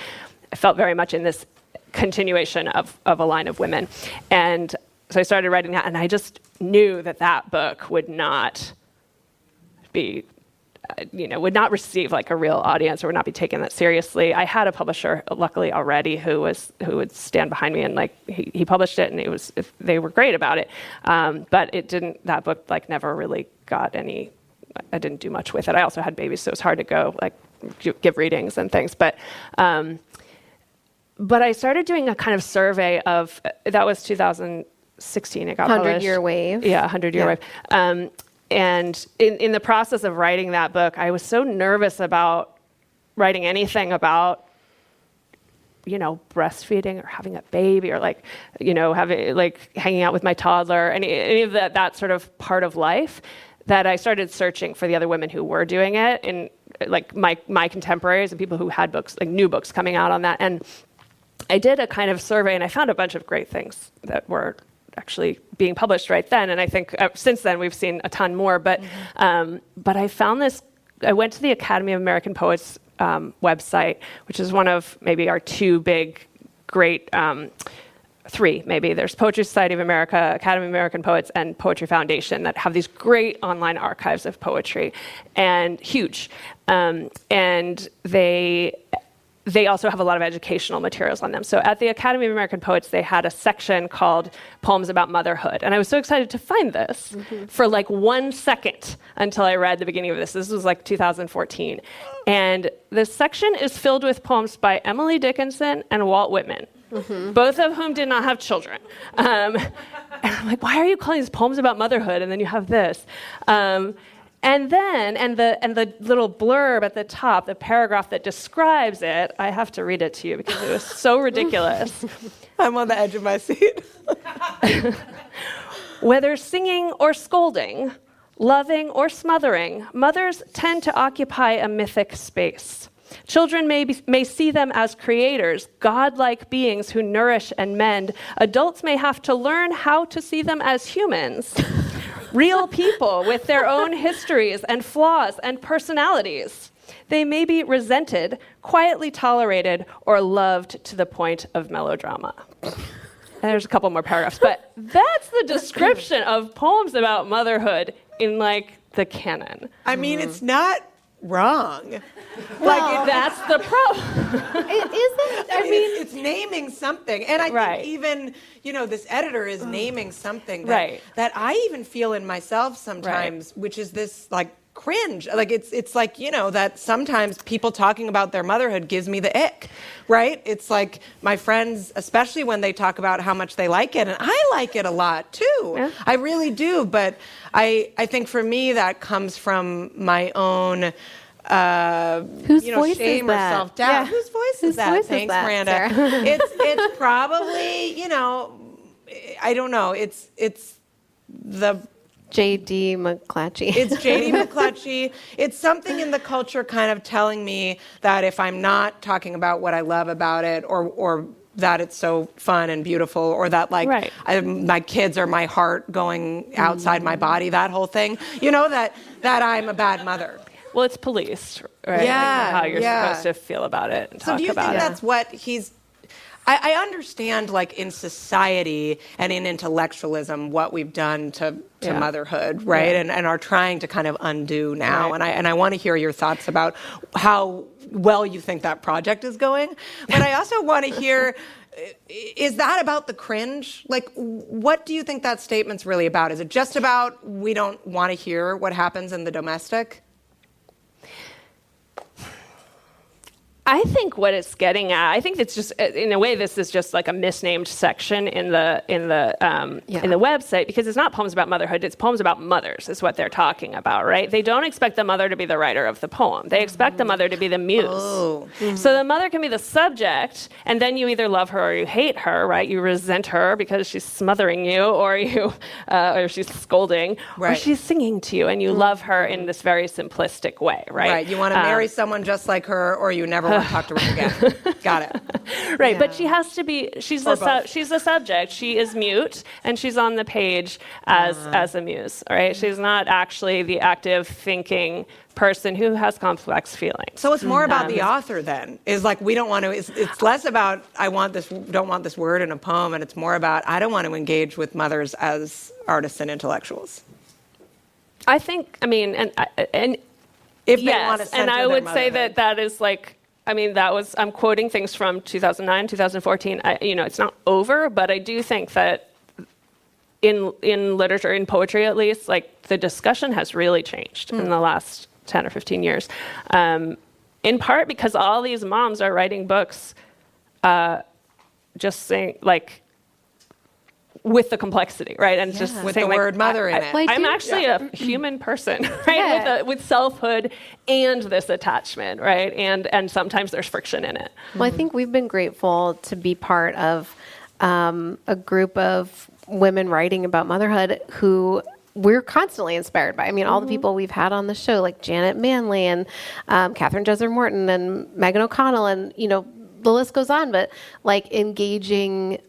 I felt very much in this continuation of a line of women, and so I started writing that, and I just knew that book would not be, would not receive like a real audience or would not be taken that seriously. I had a publisher, luckily already, who would stand behind me, and like he published it, and they were great about it. But it didn't. That book like never really got any. I didn't do much with it. I also had babies, so it was hard to go like give readings and things. But I started doing a kind of survey of that was 2016. It got 100-Year Wave. Yeah, 100-Year Wave. And in the process of writing that book, I was so nervous about writing anything about, breastfeeding or having a baby or like, having like hanging out with my toddler, any of that sort of part of life, that I started searching for the other women who were doing it, in like my contemporaries and people who had books, like new books coming out on that. And I did a kind of survey, and I found a bunch of great things that were actually being published right then. And I think since then we've seen a ton more. But I found this. I went to the Academy of American Poets website, which is one of maybe our two big, great. Three, maybe. There's Poetry Society of America, Academy of American Poets, and Poetry Foundation that have these great online archives of poetry, and huge. And they also have a lot of educational materials on them. So at the Academy of American Poets, they had a section called Poems About Motherhood. And I was so excited to find this for like 1 second until I read the beginning of this. This was like 2014. And this section is filled with poems by Emily Dickinson and Walt Whitman. Both of whom did not have children. And I'm like, why are you calling these poems about motherhood? And then you have this. And the little blurb at the top, the paragraph that describes it, I have to read it to you because it was so ridiculous. I'm on the edge of my seat. Whether singing or scolding, loving or smothering, mothers tend to occupy a mythic space. Children may see them as creators, godlike beings who nourish and mend. Adults may have to learn how to see them as humans, real people with their own histories and flaws and personalities. They may be resented, quietly tolerated, or loved to the point of melodrama. And there's a couple more paragraphs, but that's the description of poems about motherhood in like the canon. I mean, it's not wrong. Well, that's the problem. It isn't. I mean, it's naming something. And I think even, this editor is naming something that I even feel in myself sometimes, which is this like cringe. Like it's like, that sometimes people talking about their motherhood gives me the ick, right? It's like my friends, especially when they talk about how much they like it, and I like it a lot too. Yeah. I really do. But I think for me that comes from my own whose voice shame is that? Or self-doubt. Yeah. Whose voice is that? Thanks, Miranda. It's probably, I don't know. It's the J.D. McClatchy. It's J.D. McClatchy. It's something in the culture kind of telling me that if I'm not talking about what I love about it, or that it's so fun and beautiful, or that my kids are my heart going outside my body, that whole thing, that I'm a bad mother. Well, it's policed, right? Yeah. How you're supposed to feel about it and talk about it. So do you think that's what he's... I understand, like, in society and in intellectualism, what we've done to motherhood, right? Yeah. And are trying to kind of undo now. Right. And I want to hear your thoughts about how well you think that project is going. But I also want to hear, is that about the cringe? Like, what do you think that statement's really about? Is it just about we don't want to hear what happens in the domestic? I think what it's getting at, I think it's just, in a way, this is just like a misnamed section in the website, because it's not poems about motherhood, it's poems about mothers is what they're talking about, right? They don't expect the mother to be the writer of the poem. They expect the mother to be the muse. Oh. Mm-hmm. So the mother can be the subject, and then you either love her or you hate her, right? You resent her because she's smothering you, or or she's scolding, or she's singing to you, and you love her in this very simplistic way, right? Right. You want to marry someone just like her, or you never want to talk to her again. Got it. Right, but she has to be. She's the subject. She is mute, and she's on the page as a muse. Right. She's not actually the active thinking person who has complex feelings. So it's more about the author then. Is like we don't want to. It's less about don't want this word in a poem, and it's more about I don't want to engage with mothers as artists and intellectuals. I think. I mean, and if they want to center and I would say motherhood. that is like. I mean, I'm quoting things from 2009, 2014. It's not over, but I do think that in literature, in poetry at least, like the discussion has really changed in the last 10 or 15 years. In part because all these moms are writing books just saying, like, with the complexity, right? And just with saying, the word mother in it. I'm actually a human person, right? With selfhood and this attachment, right? And sometimes there's friction in it. Well, I think we've been grateful to be part of a group of women writing about motherhood who we're constantly inspired by. I mean, all the people we've had on the show, like Janet Manley and Catherine Jesser Morton and Megan O'Connell, and, the list goes on, but like engaging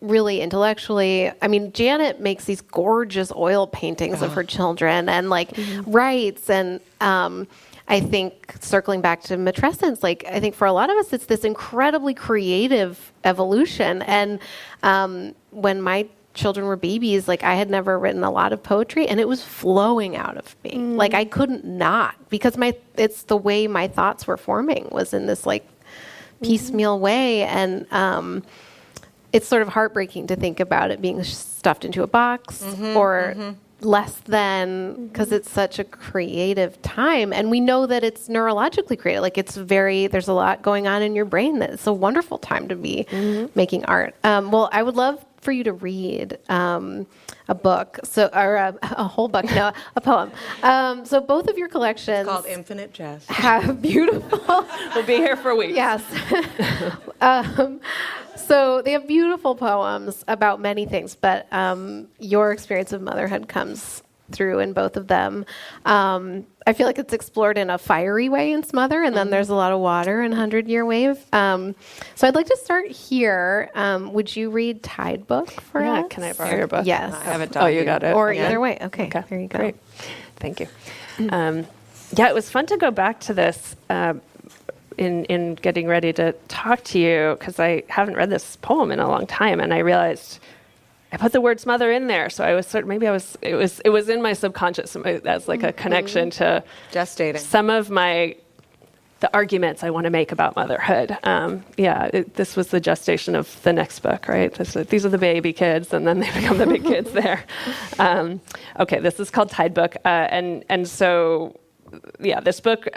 really intellectually. I mean, Janet makes these gorgeous oil paintings of her children and writes. And I think circling back to matrescence, like I think for a lot of us, it's this incredibly creative evolution. And when my children were babies, like I had never written a lot of poetry and it was flowing out of me. Like I couldn't not, because it's the way my thoughts were forming was in this like piecemeal way. And it's sort of heartbreaking to think about it being stuffed into a box or less than, because it's such a creative time. And we know that it's neurologically creative. Like there's a lot going on in your brain that it's a wonderful time to be making art. Well, I would love for you to read a book, or a whole book, no, a poem. So both of your collections It's called Infinite Jest. have beautiful. We'll be here for weeks. Yes. So they have beautiful poems about many things, but your experience of motherhood comes through in both of them. I feel like it's explored in a fiery way in Smother, and then there's a lot of water in 100-Year Wave. So I'd like to start here. Would you read Tide Book for us? Can I borrow your book? Yes. I have it done. Oh, you got it. Or either way. Okay, there you go. Great. Thank you. It was fun to go back to this in getting ready to talk to you, because I haven't read this poem in a long time, and I realized I put the word smother in there, so I was it was in my subconscious as like a connection to Gestating. some of the arguments I want to make about motherhood. This was the gestation of the next book, right? These are the baby kids, and then they become the big kids there. This is called Tide Book, and so this book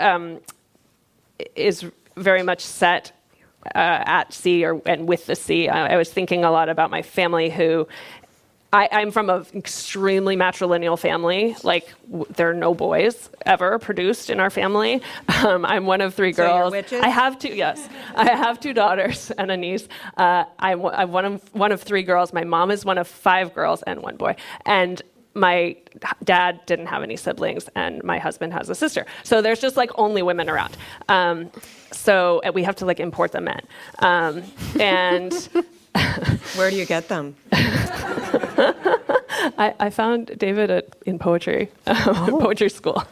is very much set at sea and with the sea. I was thinking a lot about my family, who I'm from an extremely matrilineal family. Like there are no boys ever produced in our family. I'm one of three girls. So you're witches? I have two. Yes, I have two daughters and a niece. I'm one of three girls. My mom is one of 5 girls and 1 boy. And my dad didn't have any siblings, and my husband has a sister. So there's just like only women around. So we have to like import the men. And Where do you get them? I found David in poetry, poetry school.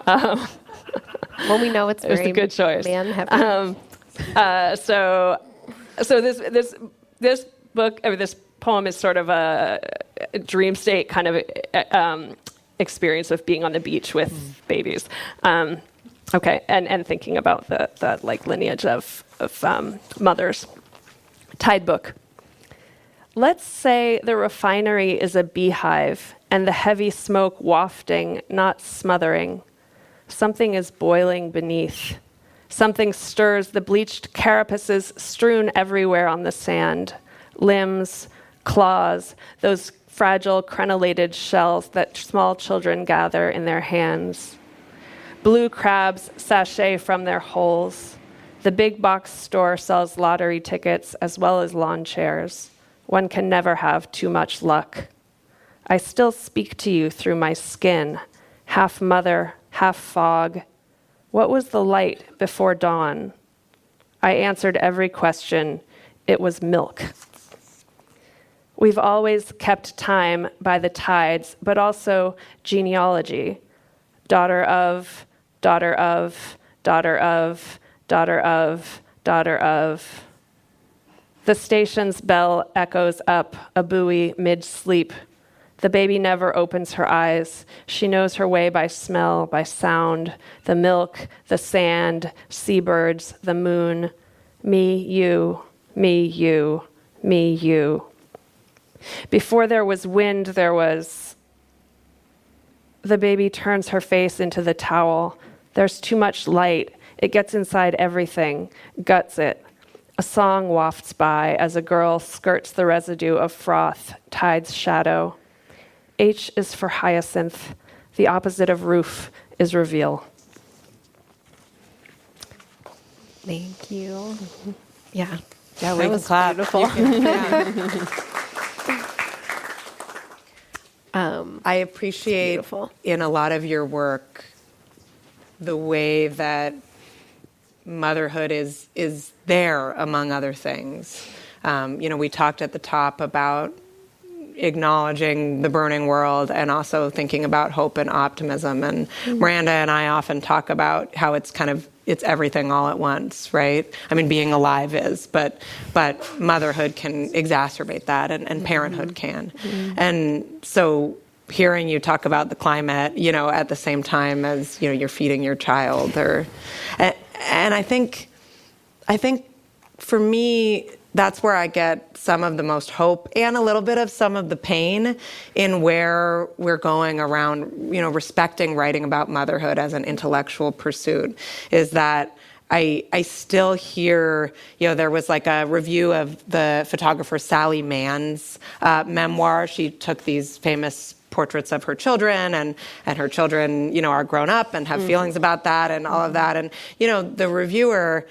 Well, we know it's It was very a good choice. man-heavy. So this book, or this poem, is sort of a dream state kind of experience of being on the beach with babies. And thinking about the like lineage of mothers. Tide Book. Let's say the refinery is a beehive and the heavy smoke wafting, not smothering. Something is boiling beneath. Something stirs the bleached carapaces strewn everywhere on the sand. Limbs, claws, those fragile crenellated shells that small children gather in their hands. Blue crabs sashay from their holes. The big box store sells lottery tickets as well as lawn chairs. One can never have too much luck. I still speak to you through my skin, half mother, half fog. What was the light before dawn? I answered every question. It was milk. We've always kept time by the tides, but also genealogy. Daughter of, daughter of, daughter of, daughter of, daughter of. The station's bell echoes up a buoy mid-sleep. The baby never opens her eyes. She knows her way by smell, by sound, the milk, the sand, seabirds, the moon. Me, you, me, you, me, you. Before there was wind, there was... The baby turns her face into the towel. There's too much light. It gets inside everything, guts it. A song wafts by as a girl skirts the residue of froth, tide's shadow. H is for hyacinth. The opposite of roof is reveal. Thank you. Mm-hmm. Yeah. Yeah, That was beautiful. I appreciate beautiful. in a lot of your work the way that motherhood is there, among other things. We talked at the top about acknowledging the burning world and also thinking about hope and optimism. And Miranda and I often talk about how it's everything all at once, right? I mean, being alive is, but motherhood can exacerbate that, and parenthood can. And so hearing you talk about the climate, at the same time as, you're feeding your child, and I think for me, that's where I get some of the most hope and a little bit of some of the pain in where we're going around, respecting writing about motherhood as an intellectual pursuit, is that I still hear, there was like a review of the photographer Sally Mann's memoir. She took these famous portraits of her children, and her children, are grown up and have feelings about that and all of that. And, the reviewer,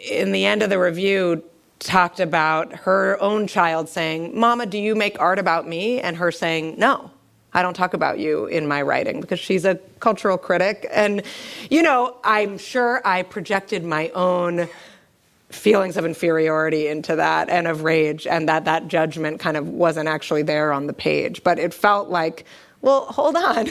in the end of the review, talked about her own child saying, "Mama, do you make art about me?" And her saying, "No, I don't talk about you in my writing," because she's a cultural critic. And, I'm sure I projected my own feelings of inferiority into that and of rage, and that judgment kind of wasn't actually there on the page. But it felt like, well, hold on,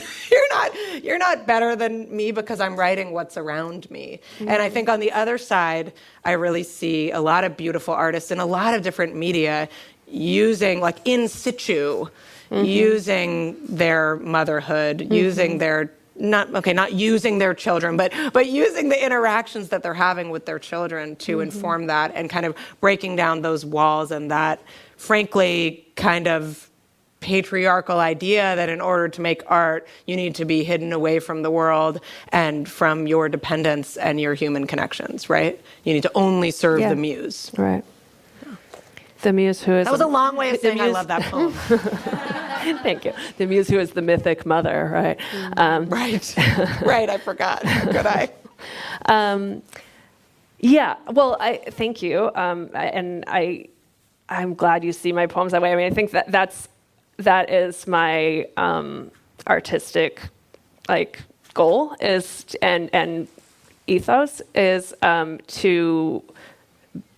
you're not better than me because I'm writing what's around me. And I think on the other side, I really see a lot of beautiful artists in a lot of different media using, like in situ, using their motherhood, using their not using their children, but using the interactions that they're having with their children to inform that, and kind of breaking down those walls and that, frankly, kind of patriarchal idea that in order to make art, you need to be hidden away from the world and from your dependence and your human connections, right? You need to only serve the muse. Right. The muse who is... That was a long way of saying I love that poem. Thank you. The muse who is the mythic mother, right? Right, I forgot. How could I? Yeah, well, thank you. And I'm glad you see my poems that way. I mean, I think that is my artistic goal is and ethos is to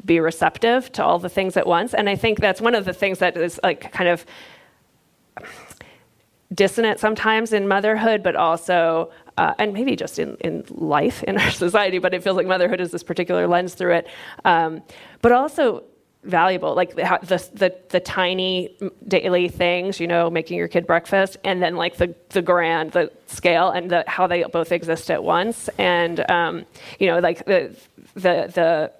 be receptive to all the things at once. And I think that's one of the things that is kind of dissonant sometimes in motherhood, but also and maybe just in life in our society, but it feels like motherhood is this particular lens through it. But also valuable, like the tiny daily things, making your kid breakfast, and then the grand, the scale, and how they both exist at once, and the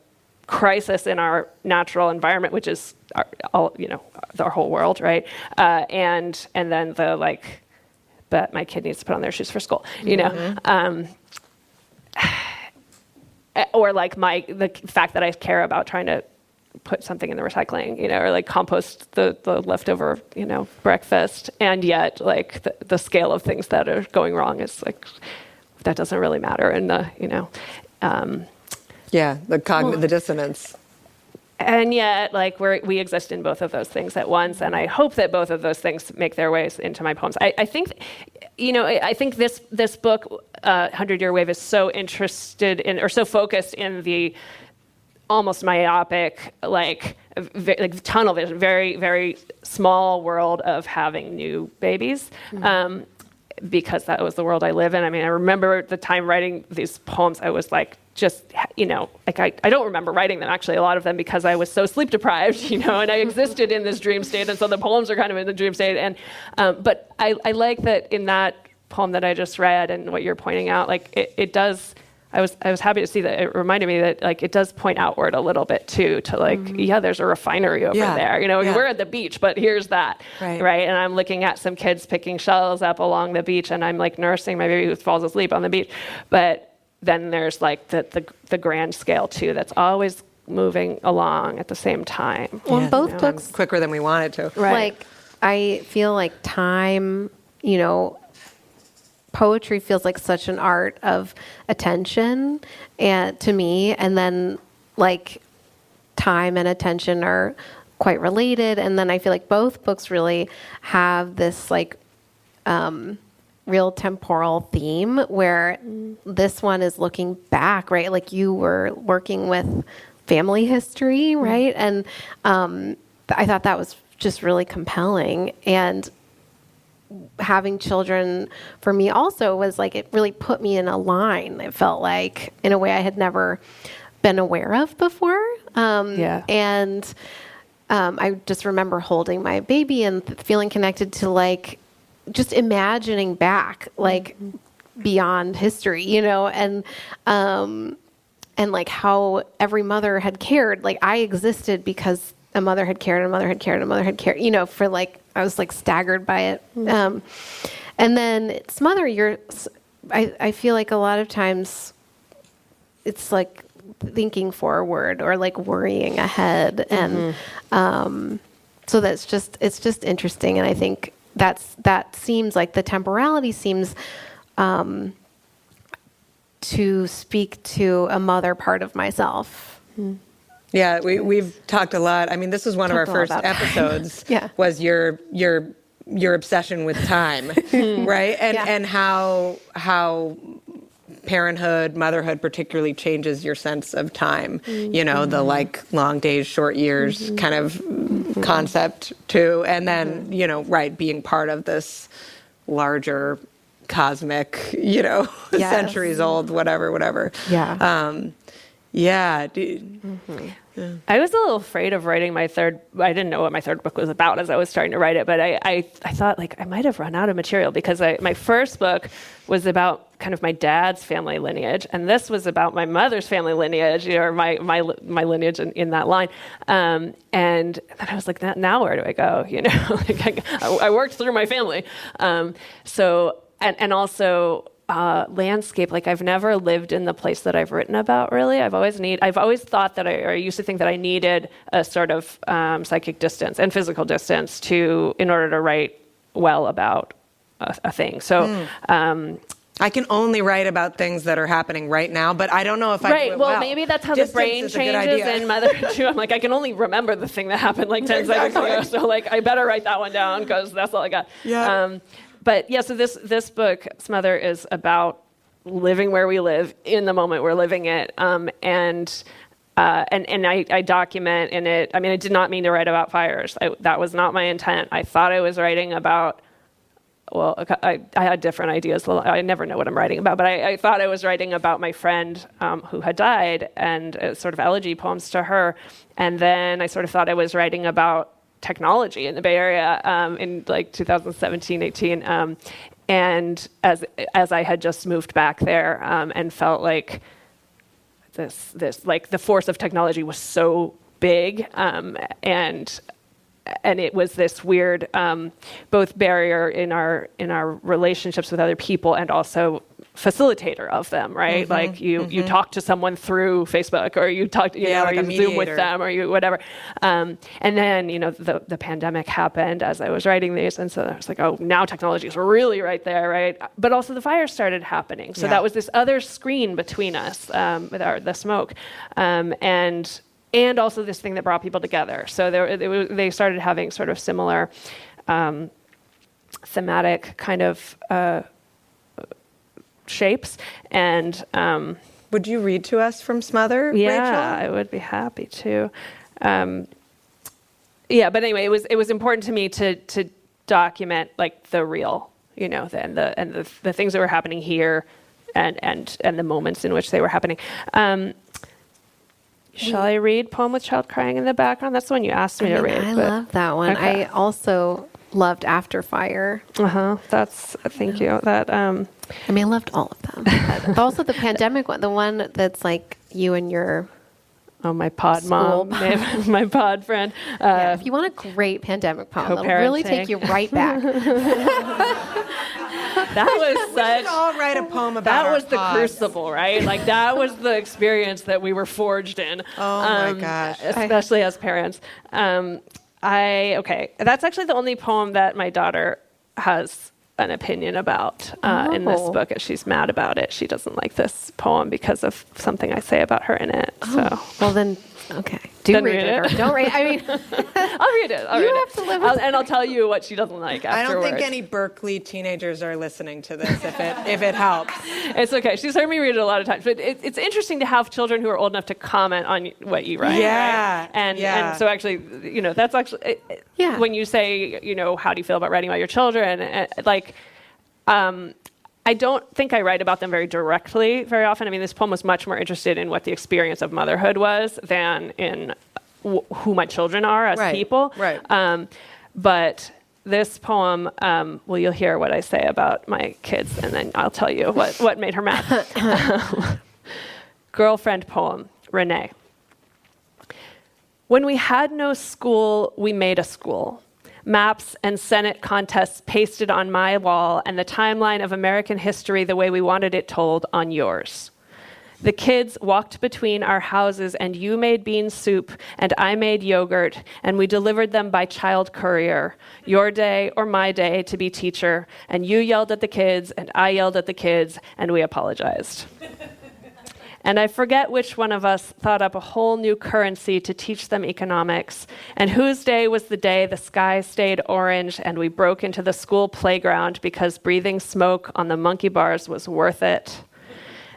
crisis in our natural environment, which is our whole world, right? And then but my kid needs to put on their shoes for school, or like the fact that I care about trying to put something in the recycling, or like compost the leftover, breakfast. And yet like the scale of things that are going wrong is like, that doesn't really matter. And the dissonance. And yet, like we exist in both of those things at once, and I hope that both of those things make their ways into my poems. I think, I think this book, 100-Year Wave, is so interested in, or so focused in the almost myopic, like tunnel vision, very, very small world of having new babies. Because that was the world I live in. I mean, I remember the time writing these poems, I was like, just, like I don't remember writing them, actually, a lot of them, because I was so sleep deprived, and I existed in this dream state. And so the poems are kind of in the dream state. And, but I like that in that poem that I just read and what you're pointing out, like it does, I was happy to see that it reminded me that like it does point outward a little bit too, to like, there's a refinery over there. We're at the beach, but here's that, right? And I'm looking at some kids picking shells up along the beach, and I'm like nursing my baby who falls asleep on the beach. But then there's like the grand scale too, that's always moving along at the same time. Well, both books quicker than we wanted to. Right. Like I feel like time, poetry feels like such an art of attention, and to me, and then like time and attention are quite related. And then I feel like both books really have this like real temporal theme, where this one is looking back, right? Like you were working with family history, right? And I thought that was just really compelling. And having children for me also was like, it really put me in a line. It felt like in a way I had never been aware of before. And I just remember holding my baby and feeling connected to like, just imagining back, like beyond history, and like how every mother had cared. Like I existed because a mother had cared, and a mother had cared, and a mother had cared, for like, I was like staggered by it. And then Smother, I feel like a lot of times it's like thinking forward or like worrying ahead. And so it's just interesting. And I think that seems like the temporality seems to speak to a mother part of myself. Yeah, we've talked a lot. I mean, this was one of our first episodes. Was your obsession with time, right? And how parenthood, motherhood particularly changes your sense of time. The like long days, short years kind of concept too. And then, being part of this larger cosmic, centuries old, whatever. Yeah. I was a little afraid of writing I didn't know what my third book was about as I was starting to write it, but I thought like I might have run out of material, because my first book was about kind of my dad's family lineage, and this was about my mother's family lineage, or my lineage in that line. And then I was like, now where do I go? Like I worked through my family. So also landscape. Like I've never lived in the place that I've written about, really. I've always thought that I used to think that I needed a sort of psychic distance and physical distance in order to write well about a thing. So I can only write about things that are happening right now, but I don't know if I do it well. Maybe that's how the brain changes in Motherhood too. I'm like, I can only remember the thing that happened like 10 seconds ago, so like I better write that one down because that's all I got. But yeah, so this book, Smother, is about living where we live in the moment we're living it, and I document in it. I mean, I did not mean to write about fires. That was not my intent. I thought I was writing about. Well, I had different ideas. I never know what I'm writing about, but I thought I was writing about my friend who had died, and sort of elegy poems to her. And then I sort of thought I was writing about technology in the Bay Area in like 2017, 18. And as I had just moved back there and felt like this like the force of technology was so big, and it was this weird both barrier in our relationships with other people, and also facilitator of them, right? Like you talk to someone through Facebook, or you talk, like or a you Zoom with mediator. them, or you whatever. And then, the pandemic happened as I was writing these. And so I was like, oh, now technology is really right there, right? But also the fires started happening. So that was this other screen between us, with the smoke. And also this thing that brought people together. So they started having sort of similar thematic kind of shapes. And Would you read to us from Smother, Rachel? yeah, I would be happy to. But anyway, it was important to me to document like the real, and the things that were happening here, and the moments in which they were happening. Shall I read Poem with Child Crying in the Background? That's the one you asked me to read. I love that one. Okay. I also loved After Fire. Thank you. That I loved all of them. But also the pandemic one, the one that's like you and your my pod School. mom, my pod friend. if you want a great pandemic poem, it'll really take you right back. That was We should all write a poem about that our was the pods. crucible, right? Like that was the experience that we were forged in. Oh my gosh. Especially as parents. That's actually the only poem that my daughter has an opinion about in this book. She's mad about it. She doesn't like this poem because of something I say about her in it. So Well then, okay. Do Then read read it. it. Or don't read. I mean, I'll read it. You have to live with and I'll tell you what she doesn't like I afterwards. don't think any Berkeley teenagers are listening to this if it helps. It's okay. She's heard me read it a lot of times, but it's interesting to have children who are old enough to comment on what you write. Yeah, right? And yeah. so actually, that's actually when you say, how do you feel about writing about your children? I don't think I write about them very directly very often. I mean, this poem was much more interested in what the experience of motherhood was than in who my children are as people. Right. But this poem, you'll hear what I say about my kids, and then I'll tell you what made her mad. Girlfriend poem, Renee. When we had no school, we made a school. Maps and Senate contests pasted on my wall, and the timeline of American history the way we wanted it told on yours. The kids walked between our houses, and you made bean soup, and I made yogurt, and we delivered them by child courier. Your day or my day to be teacher, and you yelled at the kids, and I yelled at the kids, and we apologized. And I forget which one of us thought up a whole new currency to teach them economics, and whose day was the day the sky stayed orange and we broke into the school playground because breathing smoke on the monkey bars was worth it.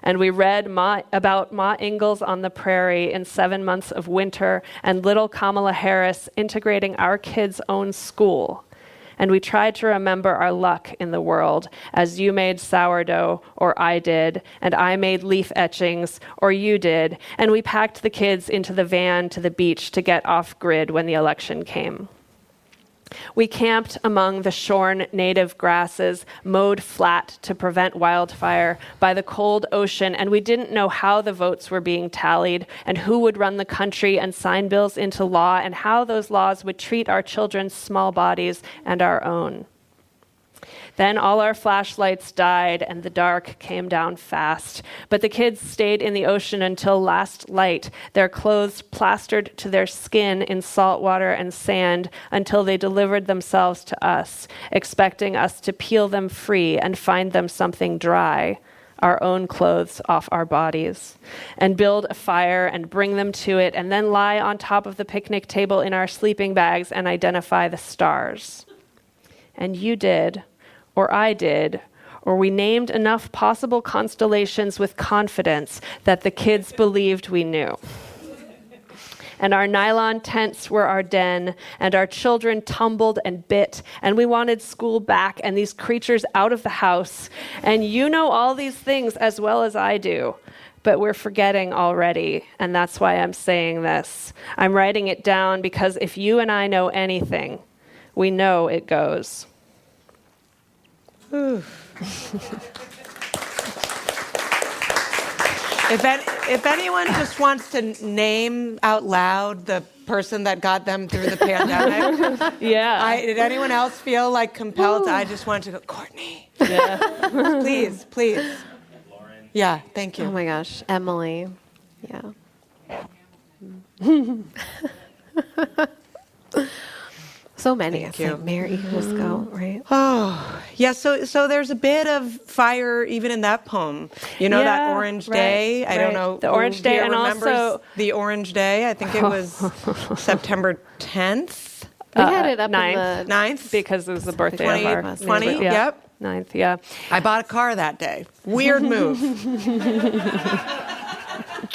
And we read about Ma Ingalls on the prairie in 7 months of winter, and little Kamala Harris integrating our kids' own school. And we tried to remember our luck in the world, as you made sourdough, or I did, and I made leaf etchings, or you did, and we packed the kids into the van to the beach to get off grid when the election came. We camped among the shorn native grasses, mowed flat to prevent wildfire, by the cold ocean, and we didn't know how the votes were being tallied, and who would run the country and sign bills into law, and how those laws would treat our children's small bodies and our own. Then all our flashlights died and the dark came down fast. But the kids stayed in the ocean until last light, their clothes plastered to their skin in salt water and sand until they delivered themselves to us, expecting us to peel them free and find them something dry, our own clothes off our bodies, and build a fire and bring them to it, and then lie on top of the picnic table in our sleeping bags and identify the stars. And you did, or I did, or we named enough possible constellations with confidence that the kids believed we knew. And our nylon tents were our den, and our children tumbled and bit, and we wanted school back and these creatures out of the house. And you know all these things as well as I do, but we're forgetting already, and that's why I'm saying this. I'm writing it down because if you and I know anything, we know it goes. If anyone just wants to name out loud the person that got them through the pandemic, did anyone else feel like compelled? I just wanted to go, Courtney. Yeah. Please. Yeah, thank you. Oh my gosh, Emily. Yeah. So many. Thank It's you. like Mary Scout, right? Oh, yeah. So there's a bit of fire even in that poem. You know, that Orange Day. I don't know. The Orange Day, and remembers also the Orange Day. I think it was September 10th, We had it up 9th. in the 9th, because it was the birthday 20, of our 20. yeah. Yep. 9th, yeah. I bought a car that day. Weird move.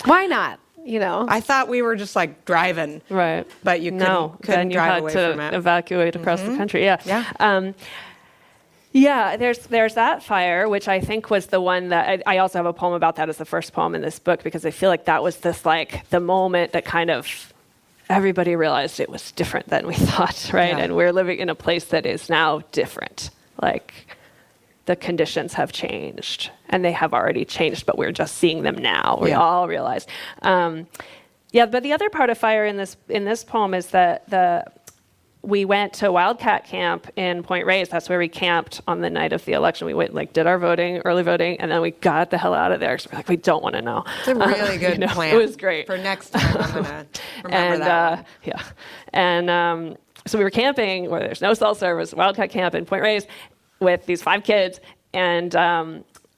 Why not? You know, I thought we were just like driving, Right. but you couldn't then you drive had away to from it. evacuate across the country. Yeah. Yeah. Yeah, there's that fire, which I think was the one that I also have a poem about that as the first poem in this book, because I feel like that was this like the moment that kind of everybody realized it was different than we thought, right? Yeah. And we're living in a place that is now different. Like the conditions have changed, and they have already changed, but we're just seeing them now. We all realize. But the other part of fire in this poem is that we went to Wildcat Camp in Point Reyes. That's where we camped on the night of the election. We went did our voting, early voting, and then we got the hell out of there because we're like, we don't want to know. It's a really good plan. It was great. For next time, I'm going to remember that one. Yeah. And so we were camping where there's no cell service, Wildcat Camp in Point Reyes, with these 5 kids, and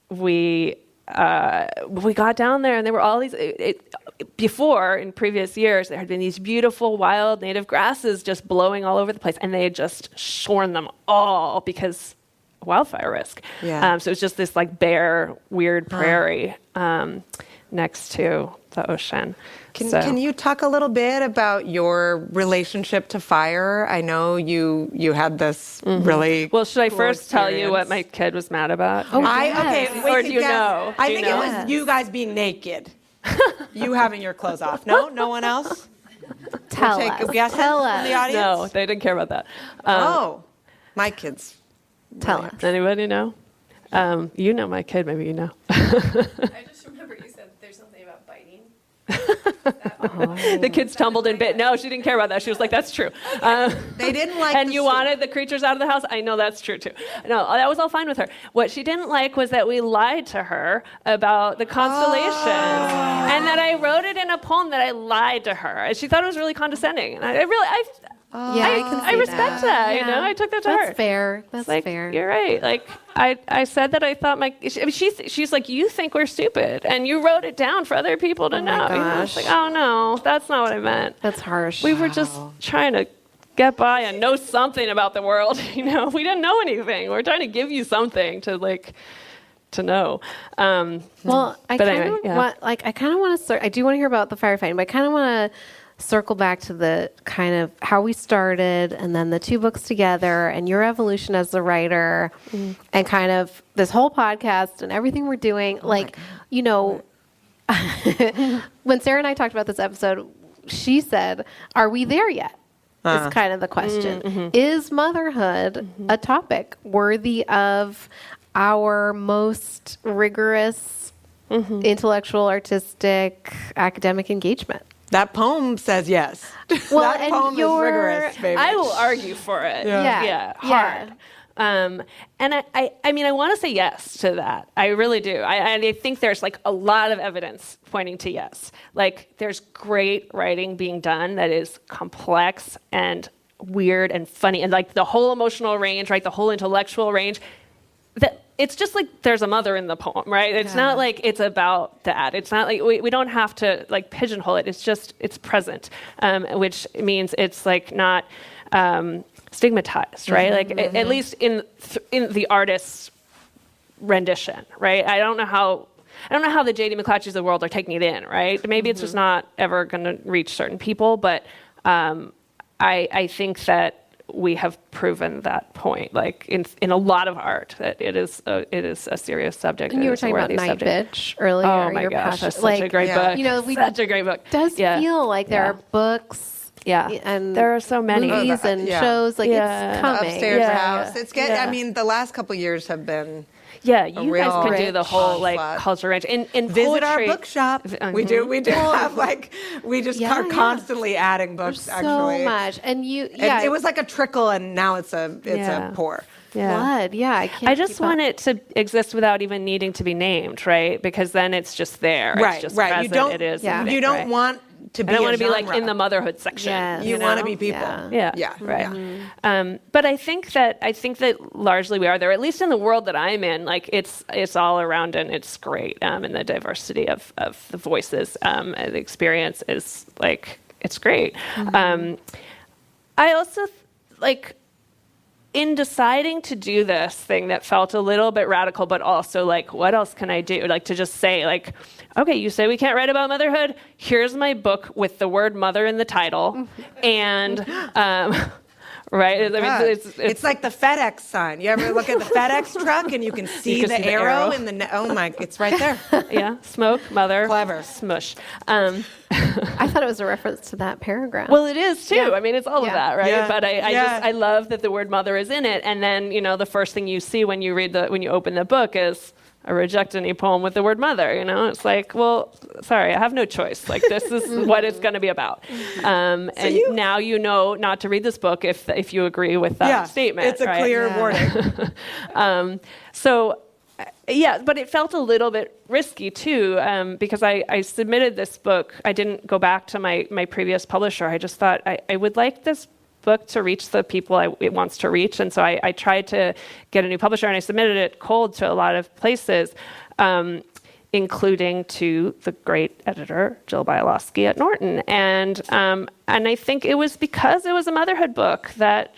we got down there, and there were all these. Before, in previous years, there had been these beautiful wild native grasses just blowing all over the place, and they had just shorn them all because wildfire risk. Yeah. So it was just this like bare, weird prairie next to the ocean. Can you talk a little bit about your relationship to fire? I know you had this really Well, should I cool first tell you what experience. my kid was mad about? Oh, Okay, yes. we Or could do you guess. know? I Do you think know? it was you guys being naked. You having your clothes off. No one else? tell Take us. guesses Tell from us. the audience? No, they didn't care about that. My kids. Tell us. Anybody know? You know my kid, maybe you know. I just remember you said there's something about biting. The kids tumbled and bit. No, she didn't care about that. She was like, that's true. They didn't like And the you soup. wanted the creatures out of the house? I know that's true too. No, that was all fine with her. What she didn't like was that we lied to her about the constellations. And that I wrote it in a poem that I lied to her. And she thought it was really condescending. And I respect that. You know, I took that to her. That's fair. That's Like, fair. you're right. Like, I said that I thought she's like, you think we're stupid, and you wrote it down for other people to know. You know? It's like, oh no, that's not what I meant. That's harsh. We were just trying to get by and know something about the world. You know, we didn't know anything. We're trying to give you something to know. Well, I But kind anyway, of yeah. want, I kind of want to. I do want to hear about the firefighting, but I kind of want to circle back to the kind of how we started, and then the 2 books together, and your evolution as a writer, and kind of this whole podcast and everything we're doing. You know, when Sarah and I talked about this episode, she said, "Are we there yet?" Is kind of the question. Is motherhood a topic worthy of our most rigorous intellectual, artistic, academic engagement? That poem says yes. Well, that and poem is rigorous, baby. I will argue for it. Yeah. Hard. And I mean, I want to say yes to that. I really do. I think there's like a lot of evidence pointing to yes. Like there's great writing being done that is complex and weird and funny, and like the whole emotional range, right? The whole intellectual range. It's just like there's a mother in the poem, right? It's not like it's about that. It's not like we don't have to like pigeonhole it. It's just it's present, which means it's like not stigmatized, right? Like at least in the artist's rendition, right? I don't know how the J.D. McClatchys of the world are taking it in, right? Maybe it's just not ever going to reach certain people, but I think that we have proven that point, like in a lot of art, that it is a serious subject. And you were it's a talking about worthy Night subject. Bitch earlier. Oh my your gosh, passion. that's such a great book. You know, such a great book. It does feel like there are books. Yeah, and there are so many movies and shows. Like it's coming. Upstairs Yeah. house. It's getting. I mean, the last couple years have been. Yeah, you real guys can do the whole like onslaught. culture range. In Visit poetry, our bookshop. We do have like, we just are constantly adding books, There's actually. so much. And It was like a trickle, and now it's a pour. Blood. Yeah, I just want it to exist without even needing to be named, right? Because then it's just there. Right, it's just right. present. You don't, it is. you don't want to be I don't want a to be like genre. in the motherhood section. Yes. You want to be people. Yeah. Right. Yeah. But I think that largely we are there, at least in the world that I'm in. Like it's all around and it's great. And the diversity of the voices and the experience is like, it's great. I also in deciding to do this thing that felt a little bit radical, but also like, what else can I do? Like to just say like, okay, you say we can't write about motherhood. Here's my book with the word mother in the title. And, right? It's like the FedEx sign. You ever look at the FedEx truck and you can see the arrow in the, it's right there. Yeah. Smoke, mother. Clever. Smush. I thought it was a reference to that paragraph. Well, it is too. I mean, it's all of that, right? Yeah. But I love that the word mother is in it. And then, the first thing you see when you open the book is a reject any poem with the word mother. It's like, well, sorry, I have no choice. Like this is what it's going to be about. Now you know not to read this book if you agree with that statement. It's a clear warning. But it felt a little bit risky too, because I submitted this book. I didn't go back to my previous publisher. I just thought I would like this book to reach the people it wants to reach. And so I tried to get a new publisher, and I submitted it cold to a lot of places, including to the great editor, Jill Bialowski at Norton. And I think it was because it was a motherhood book that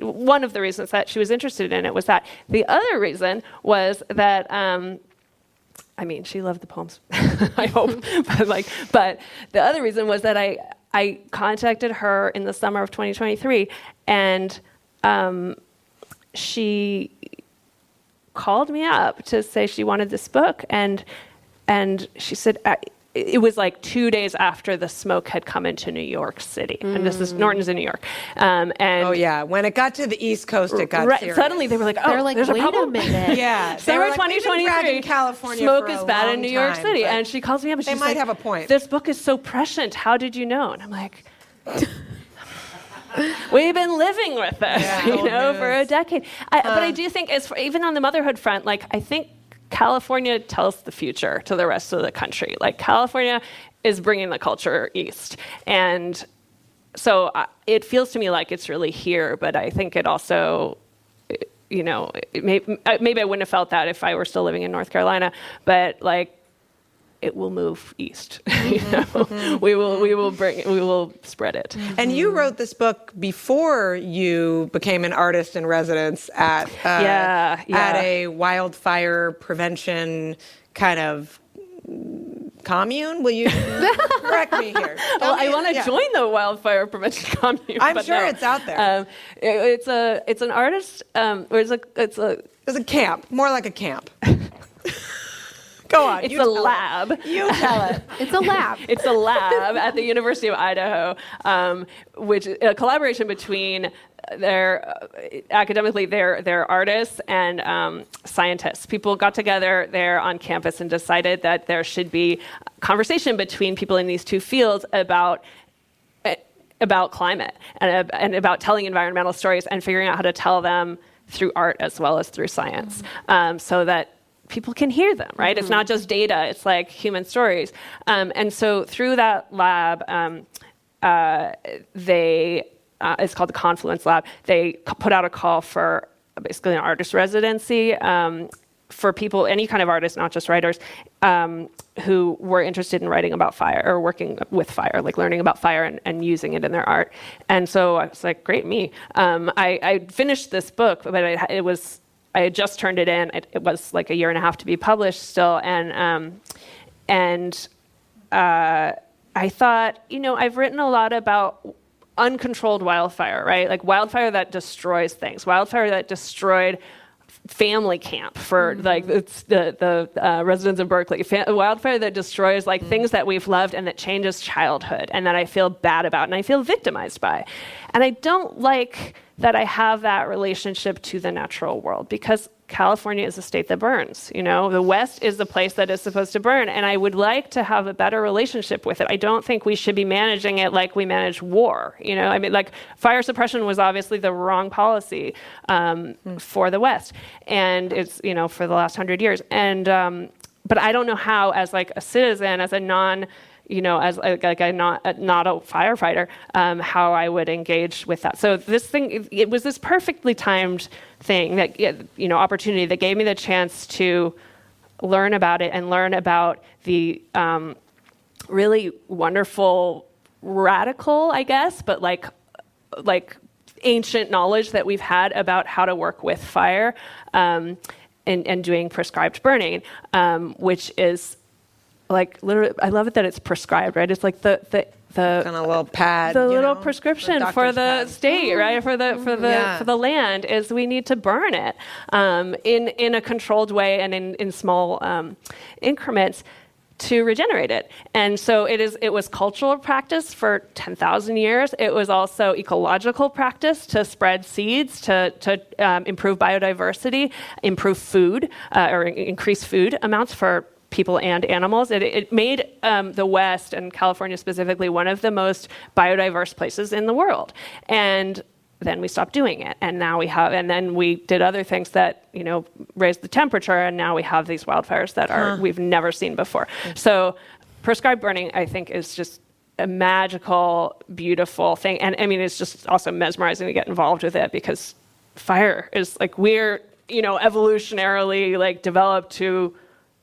one of the reasons that she was interested in it was that. The other reason was that, she loved the poems, I hope. But the other reason was that I contacted her in the summer of 2023, and she called me up to say she wanted this book, and she said it was like 2 days after the smoke had come into New York City, and Norton's in New York. When it got to the East Coast, it got serious. Suddenly they were like, "Oh, there's wait a problem." a minute. Summer 2023, California smoke is bad in New York City, and she calls me up and they she's might like, have a point. "This book is so prescient. How did you know?" And I'm like, we've been living with this, for a decade. But I do think, even on the motherhood front, I think California tells the future to the rest of the country. Like California is bringing the culture east, and so it feels to me like it's really here. But I think it also, maybe I wouldn't have felt that if I were still living in North Carolina. But it will move east. We will spread it. And you wrote this book before you became an artist in residence at a wildfire prevention kind of commune. Will you correct me here? I want to join the wildfire prevention commune. I'm sure it's out there. It's an artist. It's a camp, more like a camp. Go on. It's a lab. You tell it. It's a lab. It's a lab at the University of Idaho, which is a collaboration between their artists and scientists. People got together there on campus and decided that there should be conversation between people in these two fields about climate and about telling environmental stories and figuring out how to tell them through art as well as through science, so that people can hear them, right? It's not just data, it's like human stories. And so through that lab, it's called the Confluence Lab, they put out a call for basically an artist residency for people, any kind of artists, not just writers, who were interested in writing about fire or working with fire, like learning about fire and using it in their art. And so I was like, great, me. I finished this book, but I had just turned it in. It was like a year and a half to be published still. And I thought, I've written a lot about uncontrolled wildfire, right? Like wildfire that destroys things, wildfire that destroyed family camp for the residents of Berkeley, wildfire that destroys things that we've loved and that changes childhood and that I feel bad about and I feel victimized by. And I don't like that I have that relationship to the natural world, because California is a state that burns. The West is the place that is supposed to burn, and I would like to have a better relationship with it. I don't think we should be managing it like we manage war. Like fire suppression was obviously the wrong policy for the West, and it's for the last 100 years. And but I don't know how, as like a citizen, as a non. As like I'm not a firefighter, how I would engage with that. So this thing, it was this perfectly timed thing that, opportunity that gave me the chance to learn about it and learn about the really wonderful, radical, I guess, but like ancient knowledge that we've had about how to work with fire and doing prescribed burning, which is like literally, I love it that it's prescribed, right? It's like the kind of little pad, the little prescription for the pad. state, right? For the land is we need to burn it in a controlled way and in small increments to regenerate it. And so it was cultural practice for 10,000 years. It was also ecological practice to spread seeds, to improve biodiversity, improve food, or increase food amounts for people and animals. It made the West, and California specifically, one of the most biodiverse places in the world. And then we stopped doing it. And now and then we did other things that, raised the temperature, and now we have these wildfires that we've never seen before. So prescribed burning, I think, is just a magical, beautiful thing. And I mean, it's just also mesmerizing to get involved with it, because fire is like, we're, evolutionarily like developed to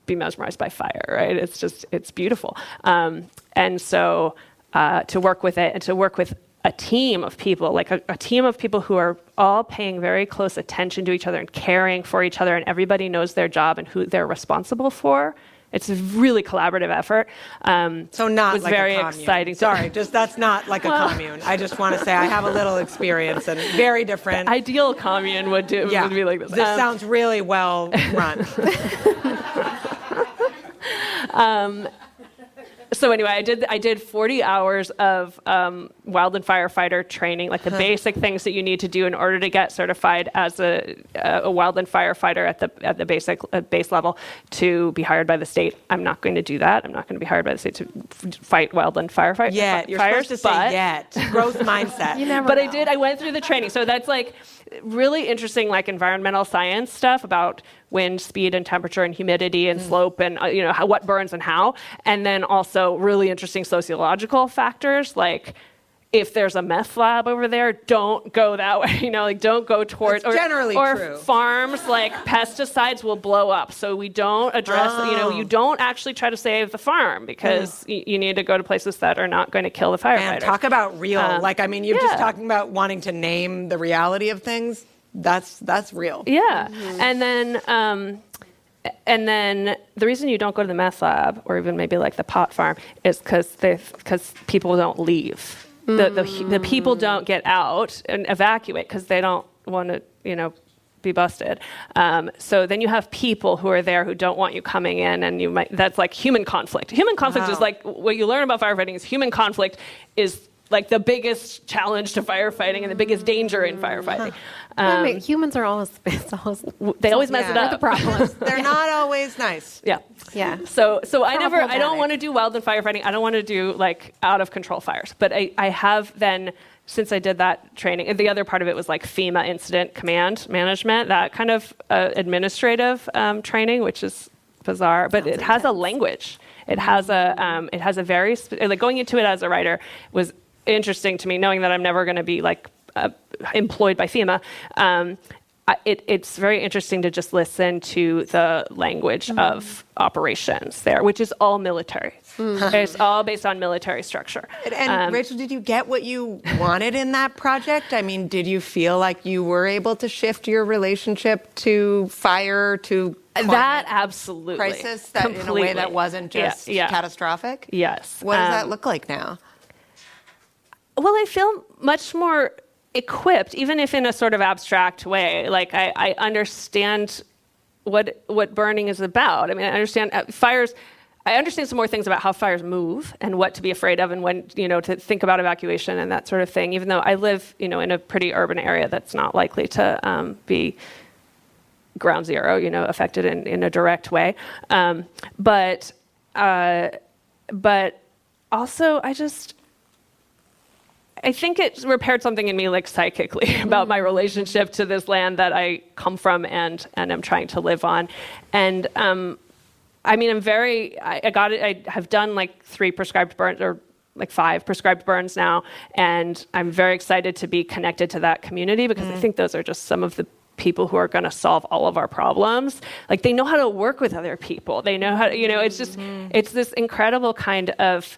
be mesmerized by fire, right? It's beautiful. And so to work with it and to work with a team of people, like a team of people who are all paying very close attention to each other and caring for each other, and everybody knows their job and who they're responsible for. It's a really collaborative effort. So not was like very a commune. exciting. Sorry, that's not like a commune. I just want to say I have a little experience and very different. Ideal commune would be like this. This sounds really well run. So anyway, I did 40 hours of wildland firefighter training, like the basic things that you need to do in order to get certified as a wildland firefighter at the base level to be hired by the state. I'm not going to do that. I'm not going to be hired by the state to fight wildland firefighters. Yeah, you're supposed to say yet. Growth mindset. You never But know. I went through the training. So that's like really interesting, like environmental science stuff about wind speed and temperature and humidity and slope and what burns and how. And then also really interesting sociological factors, like if there's a meth lab over there, don't go that way. Don't go towards. That's generally or true. Farms, like pesticides will blow up, so we don't address. You don't actually try to save the farm because you need to go to places that are not going to kill the firefighters. Man, talk about real. You're just talking about wanting to name the reality of things. That's real. Yeah, and then the reason you don't go to the meth lab or even maybe like the pot farm is because people don't leave. The people don't get out and evacuate because they don't want to, be busted. So then you have people who are there who don't want you coming in, and that's like human conflict. Human conflict is like what you learn about firefighting is human conflict is like the biggest challenge to firefighting and the biggest danger in firefighting. Humans are always they always mess it up. The problem. They're not always nice. Yeah. Yeah. So I don't want to do wildland firefighting. I don't want to do like out of control fires. But I have then, since I did that training, and the other part of it was like FEMA incident command management, that kind of administrative training, which is bizarre, but it has a language. It has a very, like going into it as a writer was interesting to me, knowing that I'm never going to be like employed by FEMA. It's very interesting to just listen to the language of operations there, which is all military. It's all based on military structure. And Rachel, did you get what you wanted in that project? I mean, did you feel like you were able to shift your relationship to fire, to that absolutely crisis, that in a way that wasn't just catastrophic? Yes. What does that look like now? Well, I feel much more equipped, even if in a sort of abstract way. Like I understand what burning is about. I mean, I understand fires. I understand some more things about how fires move and what to be afraid of and when, to think about evacuation and that sort of thing, even though I live, in a pretty urban area that's not likely to be ground zero, affected in a direct way. But also I think it repaired something in me, like psychically, about my relationship to this land that I come from and am trying to live on. And I have done like 3 prescribed burns, or like 5 prescribed burns now, and I'm very excited to be connected to that community, because I think those are just some of the people who are going to solve all of our problems. Like, they know how to work with other people. They know how to, it's just, it's this incredible kind of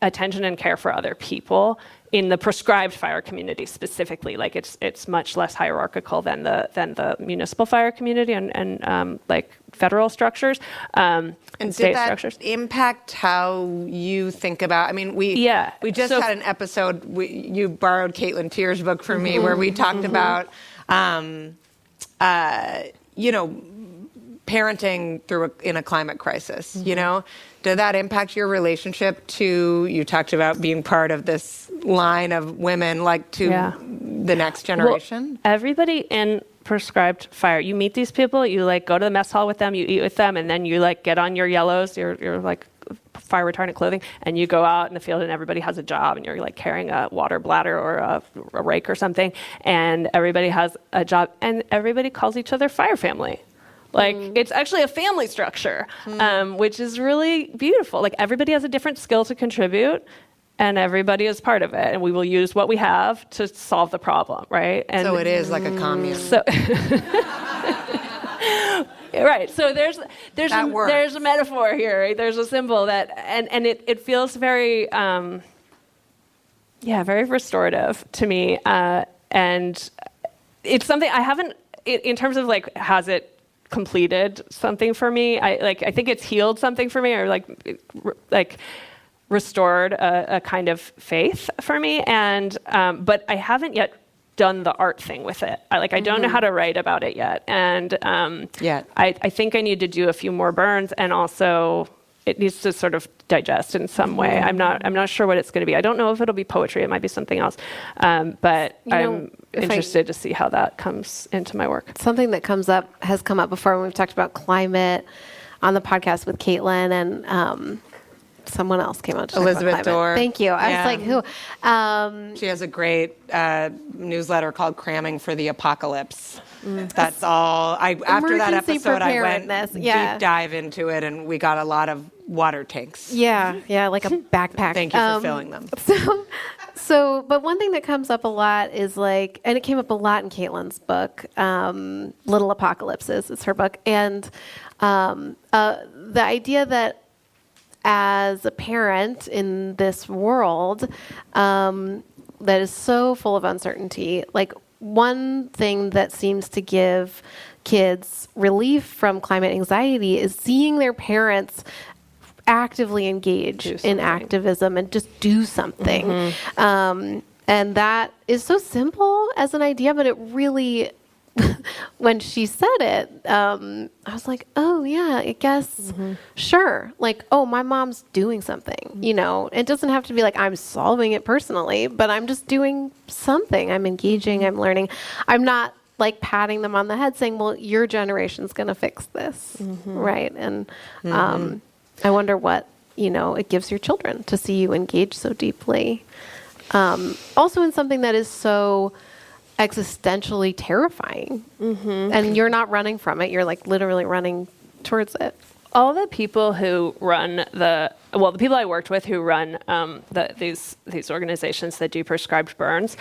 attention and care for other people in the prescribed fire community specifically. Like, it's much less hierarchical than the municipal fire community and like federal structures and state structures. Did that impact how you think about? I mean, we just had an episode. You borrowed Caitlin Tier's book from me, where we talked about parenting in a climate crisis. Did that impact your relationship to? You talked about being part of this line of women, like, to the next generation. Well, everybody in prescribed fire, you meet these people, you like go to the mess hall with them, you eat with them, and then you like get on your yellows, your like fire retardant clothing, and you go out in the field, and everybody has a job, and you're like carrying a water bladder or a rake or something, and everybody has a job, and everybody calls each other fire family. Like, it's actually a family structure, which is really beautiful. Like, everybody has a different skill to contribute, and everybody is part of it, and we will use what we have to solve the problem, right? And so it is like a commune. So right. So there's a metaphor here, right? There's a symbol that, and it feels very, very restorative to me, and it's something I haven't, in terms of like, has it completed something for me? I think it's healed something for me, or like restored a kind of faith for me, and but I haven't yet done the art thing with it. I don't know how to write about it yet, and I think I need to do a few more burns, and also it needs to sort of digest in some way. I'm not sure what it's going to be. I don't know if it'll be poetry. It might be something else, but I'm interested to see how that comes into my work. Something that has come up before when we've talked about climate on the podcast with Caitlin, and someone else came on to Elizabeth Dorr. Thank you. I was like, who? She has a great newsletter called Cramming for the Apocalypse. That's all. After that episode, I went deep dive into it, and we got a lot of water tanks. Yeah, like a backpack. Thank you for filling them. But one thing that comes up a lot is like, and it came up a lot in Caitlin's book, Little Apocalypses. It's her book, and the idea that as a parent in this world that is so full of uncertainty, like, one thing that seems to give kids relief from climate anxiety is seeing their parents actively engage in activism and just do something. And that is so simple as an idea, but it really, when she said it, I was like, oh yeah, I guess, sure. Like, oh, my mom's doing something, it doesn't have to be like I'm solving it personally, but I'm just doing something. I'm engaging, I'm learning. I'm not like patting them on the head saying, well, your generation's going to fix this. Right. And, I wonder what, it gives your children to see you engage so deeply. Also in something that is so existentially terrifying, and you're not running from it, you're like literally running towards it. All the people who run the people I worked with who run these organizations that do prescribed burns,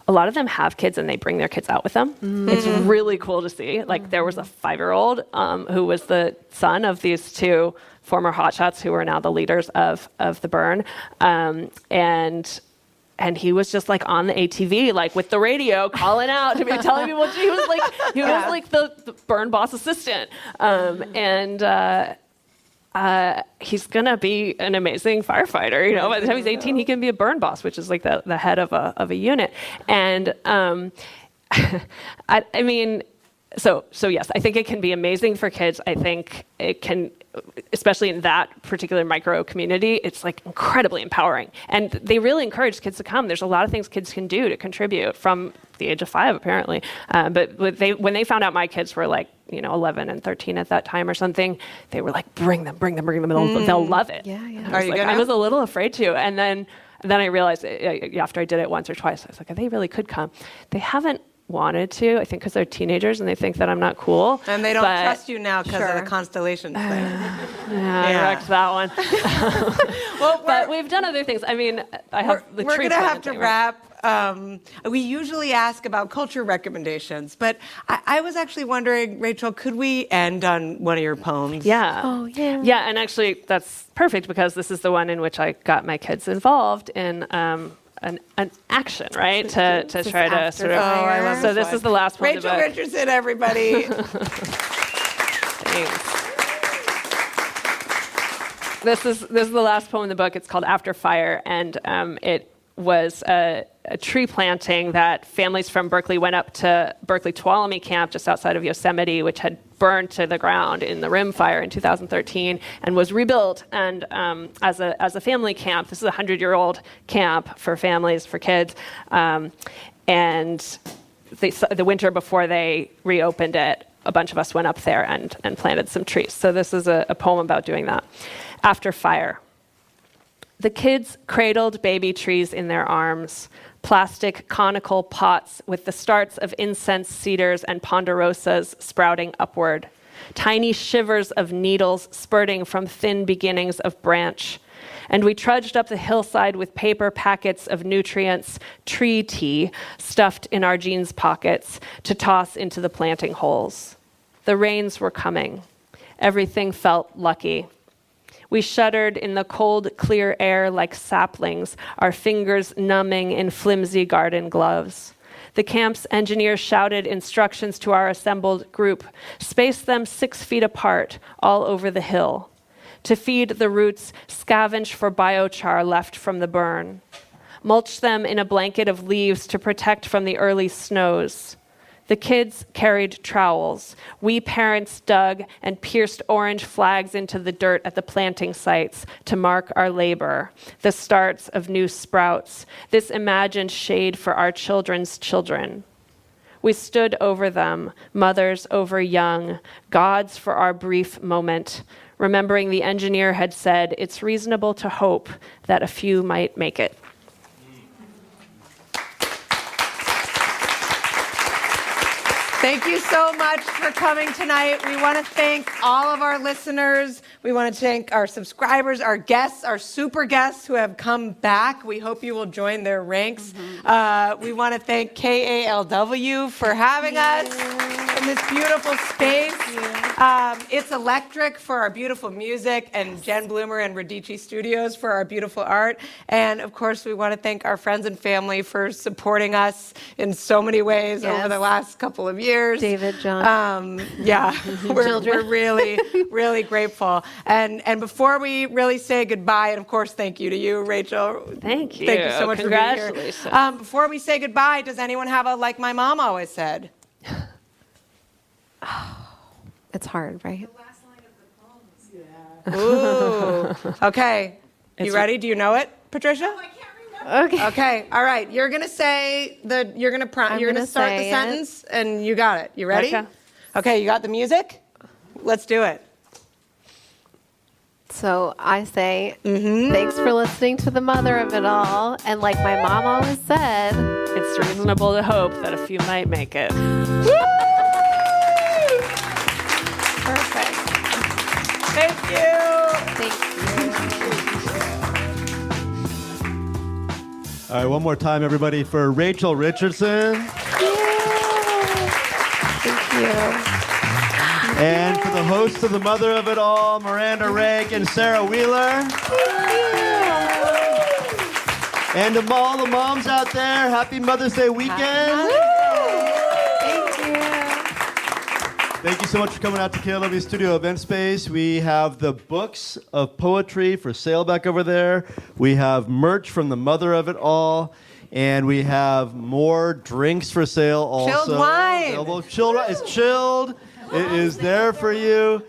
a lot of them have kids and they bring their kids out with them. It's really cool to see. Like, there was a 5-year-old who was the son of these 2 former hotshots who are now the leaders of the burn, and he was just like on the ATV, like with the radio, calling out to me, telling people he was like the burn boss assistant, and he's gonna be an amazing firefighter. By the time he's 18, he can be a burn boss, which is like the head of a unit. And I mean, So yes, I think it can be amazing for kids. I think it can, especially in that particular micro community, it's like incredibly empowering. And they really encourage kids to come. There's a lot of things kids can do to contribute from the age of 5, apparently. But when they found out my kids were like, 11 and 13 at that time or something, they were like, bring them. They'll love it. Yeah, yeah. I was a little afraid to. And then I realized after I did it once or twice, I was like, they really could come. They haven't wanted to, I think because they're teenagers and they think that I'm not cool. And they don't trust you now because of the constellations thing. I wrecked that one. But we've done other things. I mean, I have the tree. We're going to have to wrap. We usually ask about culture recommendations, but I was actually wondering, Rachel, could we end on one of your poems? Yeah. Oh, yeah. Yeah, and actually that's perfect because this is the one in which I got my kids involved in an action, right? To try to sort of. Oh, I love so this is the last one. Rachel Richardson, everybody. Thanks. This is the last poem in the book. It's called After Fire, and it was a tree planting that families from Berkeley went up to Berkeley Tuolumne Camp just outside of Yosemite, which had burned to the ground in the Rim Fire in 2013 and was rebuilt and as a family camp. This is a 100-year-old camp for families, for kids. And the winter before they reopened it, a bunch of us went up there and planted some trees. So this is a poem about doing that. After Fire. The kids cradled baby trees in their arms, plastic conical pots with the starts of incense cedars and ponderosas sprouting upward, tiny shivers of needles spurting from thin beginnings of branch. And we trudged up the hillside with paper packets of nutrients, tree tea, stuffed in our jeans pockets to toss into the planting holes. The rains were coming. Everything felt lucky. We shuddered in the cold, clear air like saplings, our fingers numbing in flimsy garden gloves. The camp's engineer shouted instructions to our assembled group, space them 6 feet apart all over the hill. To feed the roots, scavenge for biochar left from the burn. Mulch them in a blanket of leaves to protect from the early snows. The kids carried trowels. We parents dug and pierced orange flags into the dirt at the planting sites to mark our labor, the starts of new sprouts, this imagined shade for our children's children. We stood over them, mothers over young, gods for our brief moment, remembering the engineer had said, it's reasonable to hope that a few might make it. Thank you so much for coming tonight. We want to thank all of our listeners. We want to thank our subscribers, our guests, our super guests who have come back. We hope you will join their ranks. We want to thank KALW for having us in this beautiful space. It's Electric for our beautiful music, and Jen Bloomer and Radici Studios for our beautiful art. And of course, we want to thank our friends and family for supporting us in so many ways over the last couple of years. David, John. We're really, really grateful. And before we really say goodbye, and of course, thank you to you, Rachel. Thank you. Thank you so much for being here. Congratulations. Before we say goodbye, does anyone have a like my mom always said? It's hard, right? The last line of the poems. Ooh. Okay. You ready? Do you know it, Patricia? Oh, I can't remember. Okay. All right. You're gonna say you're gonna start the sentence, and you got it. You ready? Okay. You got the music? Let's do it. So I say, thanks for listening to the mother of it all. And like my mom always said, it's reasonable to hope that a few might make it. Perfect. Thank you. thank you. All right, one more time, everybody, for Rachel Richardson. Thank you. And for the hosts of The Mother of It All, Miranda Rake and Sarah Wheeler. And to all the moms out there, happy Mother's Day weekend. Thank you so much for coming out to KALW Studio Event Space. We have the books of poetry for sale back over there. We have merch from The Mother of It All. And we have more drinks for sale also. Chilled wine. Available. Chilled wine. It's chilled. It is there for you.